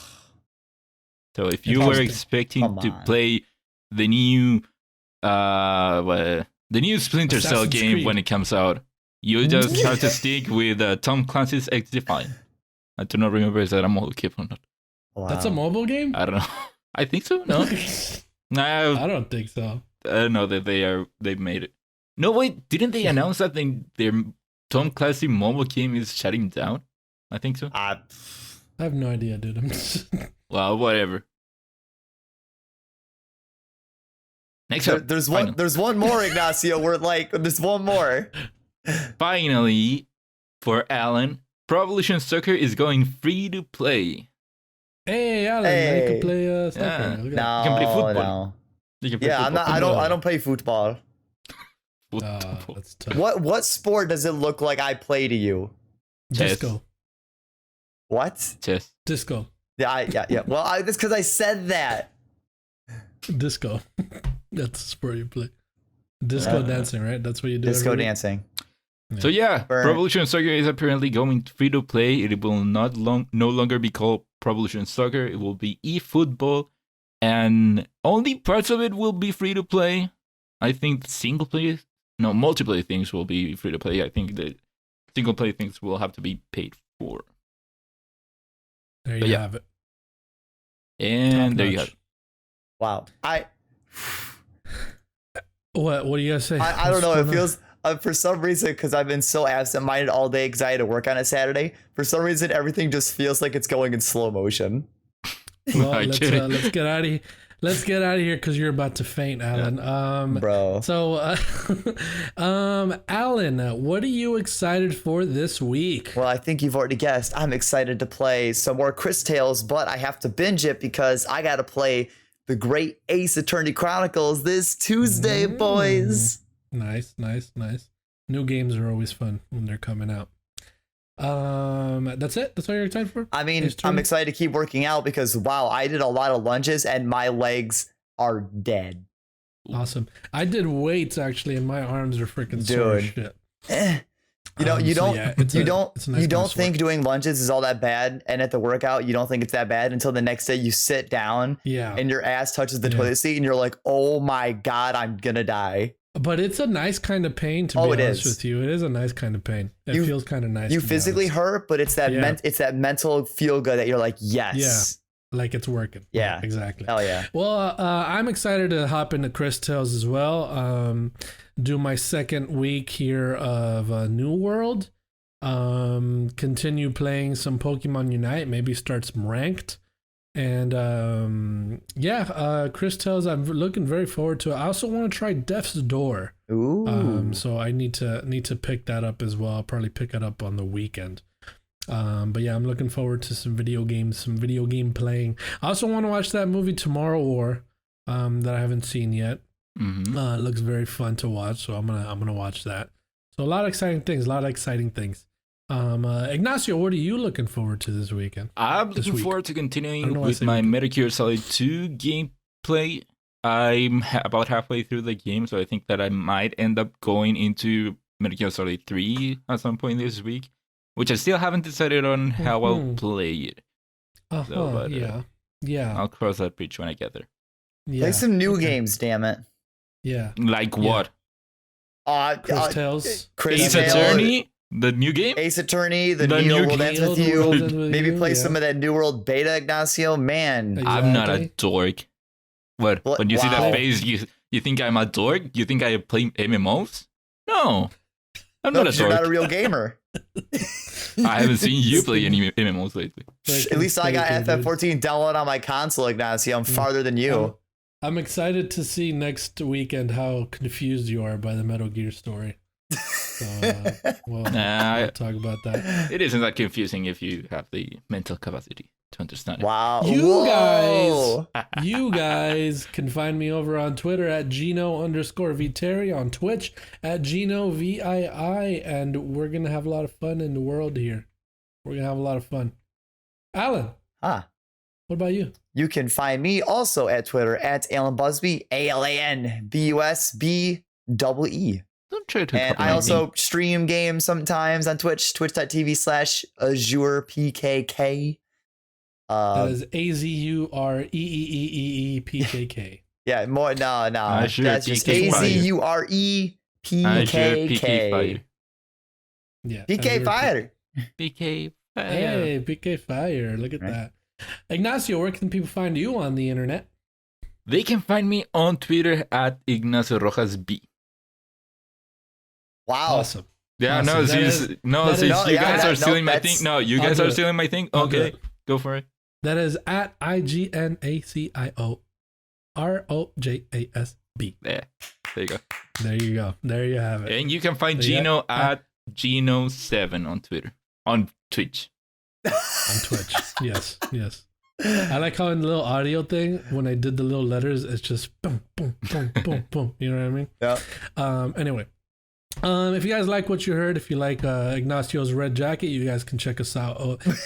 So if you were
Interesting.
expecting
Come
to
on.
play the new Splinter Cell
Assassin's
game
Creed.
when it comes out, you just have to stick with Tom Clancy's XDefiant. I do not remember is that a mobile game or not.
Wow.
That's a mobile game?
I don't know. I think so. No,
I don't think so.
I don't know that they've made it. No, wait, didn't they announce that their Tom Clancy mobile game is shutting down? I think so.
I have no idea, dude. I'm
Well, whatever. Next up,
there's one more, Ignacio. There's one more.
finally, for Alan, Pro Evolution Soccer is going free to play.
Hey, Alan,
Hey.
you can play soccer.
Yeah.
Look at that.
No,
You can play football.
no.
You can play
Yeah, I'm
football.
not. I don't play football.
Football.
That's tough.
What sport does it look like I play to you?
Disco.
What?
Chess.
Disco.
Yeah. Well, that's because I said that.
Disco. That's the sport you play. Disco dancing, right? That's what you do.
Disco
every week?
dancing.
So yeah,
Burn.
Pro Evolution Soccer is apparently going free to play. It will no longer be called Pro Evolution Soccer. It will be eFootball, and only parts of it will be free to play. I think multiplayer things will be free to play. I think the single player things will have to be paid for.
There
But
you
yeah.
have it.
And
Top
there you
notch.
have it.
Wow.
What do you guys say?
I don't
What's
know. It
going on?
feels for some reason, because I've been so absent-minded all day because I had to work on it Saturday. For some reason, everything just feels like it's going in slow motion.
Well,
I
let's
get it.
let's get out of here. Let's get out of here because you're about to faint, Alan.
Bro.
So, Alan, what are you excited for this week?
Well, I think you've already guessed. I'm excited to play some more Chris Tales, but I have to binge it because I got to play the great Ace Attorney Chronicles this Tuesday, boys.
Nice. New games are always fun when they're coming out. That's it. That's all you're excited for.
I mean,
Ace Attorney?
I'm excited to keep working out because, wow, I did a lot of lunges and my legs are dead.
Awesome. I did weights actually, and my arms are freaking sore as
Dude.
shit.
You know, you
So,
don't,
yeah, it's a nice
you don't
amount of
think doing lunges is all that bad, and at the workout, you don't think it's that bad until the next day you sit down
Yeah,
and your ass touches the
Yeah.
toilet seat, and you're like, "Oh my god, I'm gonna die."
but it's a nice kind of pain to
Oh,
be
it
honest
is.
with you. It is a nice kind of pain. It
You-
feels kind of nice.
You
to be
physically
honest.
hurt, but it's that
Yeah.
it's that mental feel good that you're like, yes,
like it's working.
Yeah.
exactly.
hell yeah.
Well, I'm excited to hop into Chris Tales as well. Do my second week here of New World. Continue playing some Pokemon Unite. Maybe start some ranked. And Chris Tales. I'm looking very forward to it. I also want to try Death's Door.
Ooh,
So I need to pick that up as well. I'll probably pick it up on the weekend. But yeah, I'm looking forward to some video game playing. I also want to watch that movie Tomorrow War, that I haven't seen yet.
Mm-hmm.
It looks very fun to watch, so I'm gonna watch that. So a lot of exciting things. Ignacio, what are you looking forward to this weekend?
I'm
This
looking
week.
forward to
I don't
continuing
know why I
with
said
my
weekend.
Metal Gear Solid 2 gameplay. I'm about halfway through the game, so I think that I might end up going into Metal Gear Solid 3 at some point this week, which I still haven't decided on how I'll
Mhm.
play it. So, but,
Yeah.
I'll cross that bridge when I get there.
Play some new
Okay.
games, damn it.
Yeah.
Like
Yeah.
what?
Chris Tales.
Chris
Ace
Tales,
Attorney? The new game?
Ace Attorney, the
The
Neo
new
will
game.
dance with
Neo, the World
you.
Ends With
Maybe
You,
play
yeah.
some of that New World beta, Ignacio. Man,
I'm not a
Exactly.
dork. What?
What?
When you see
Wow.
that face, you think I'm a dork? You think I play MMOs? No. I'm
no,
not a
'cause you're
dork.
not a real gamer.
I haven't seen you play any MMOs lately.
At least I got
Dude.
FF14 downloaded on my console, Ignacio. I'm farther than you.
I'm excited to see next weekend how confused you are by the Metal Gear story. So, we'll talk about that.
It isn't that confusing if you have the mental capacity to understand it.
Wow.
You
Whoa.
You guys can find me over on Twitter at Gino_Viteri, on Twitch at GinoVii, and we're gonna have a lot of fun in the world here. We're gonna have a lot of fun. Alan,
Ah.
what about you?
You can find me also at Twitter at Alan Busby, AlanBusBee.
Don't try to
And
copy
I
my
also
name.
stream games sometimes on Twitch, twitch.tv/AzurePKK.
That is AZUREEEEEPKK.
Yeah, more, no.
Azure
That's just
PK Fire. Azure PK Fire.
Yeah.
PK
Azure
Fire.
PK Fire.
Hey, PK Fire. Look at
Right.
that. Ignacio, where can people find you on the internet?
They can find me on Twitter at Ignacio Rojas B.
Wow.
Awesome.
Yeah,
Awesome.
no,
That
since,
is-
no,
that
since
is-
you
no,
guys
yeah,
are stealing
no,
my
that's-
thing. No, you
I'll
guys
do
are
it.
stealing my thing.
I'll do
Okay,
it.
go for it.
That is at IGNACIOROJASB.
There you go.
There you go. There you have it.
And you can find
So, yeah,
Gino at Gino7 on Twitter. On Twitch.
On Twitch. Yes. I like how in the little audio thing, when I did the little letters, it's just boom, boom, boom, boom, boom. You know what I mean?
Yeah.
Anyway, if you guys like what you heard, if you like Ignacio's Red Jacket, you guys can check us out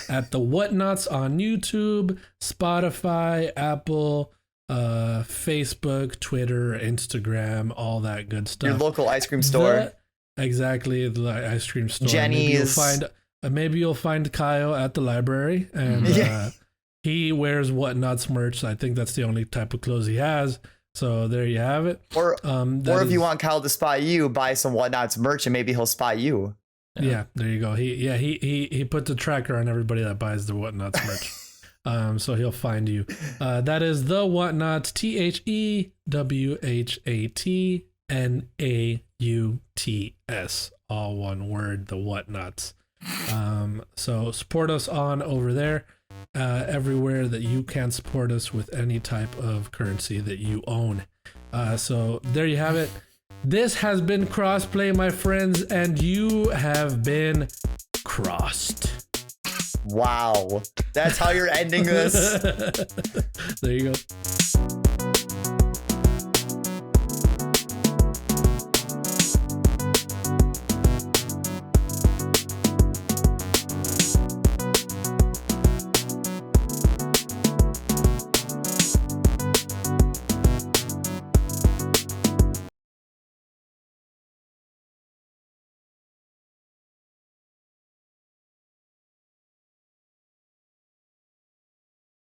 at the Whatnots on YouTube, Spotify, Apple, Facebook, Twitter, Instagram, all that good stuff.
Your local ice cream store.
Exactly, the ice cream store.
Jenny's.
Maybe you'll find Kyle at the library, and
Yeah.
he wears Whatnots merch. I think that's the only type of clothes he has. So there you have it.
Or
That
if you
is-
want Kyle to spy you, buy some Whatnots merch and maybe he'll spy you.
Yeah, there you go. He put the tracker on everybody that buys the Whatnots merch. So he'll find you. That is the Whatnots, THEWHATNAUTS, all one word, the Whatnots. So support us on over there, everywhere that you can support us with any type of currency that you own. So there you have it. This has been Crossplay, my friends, and you have been crossed.
Wow. That's how you're ending this.
There you go.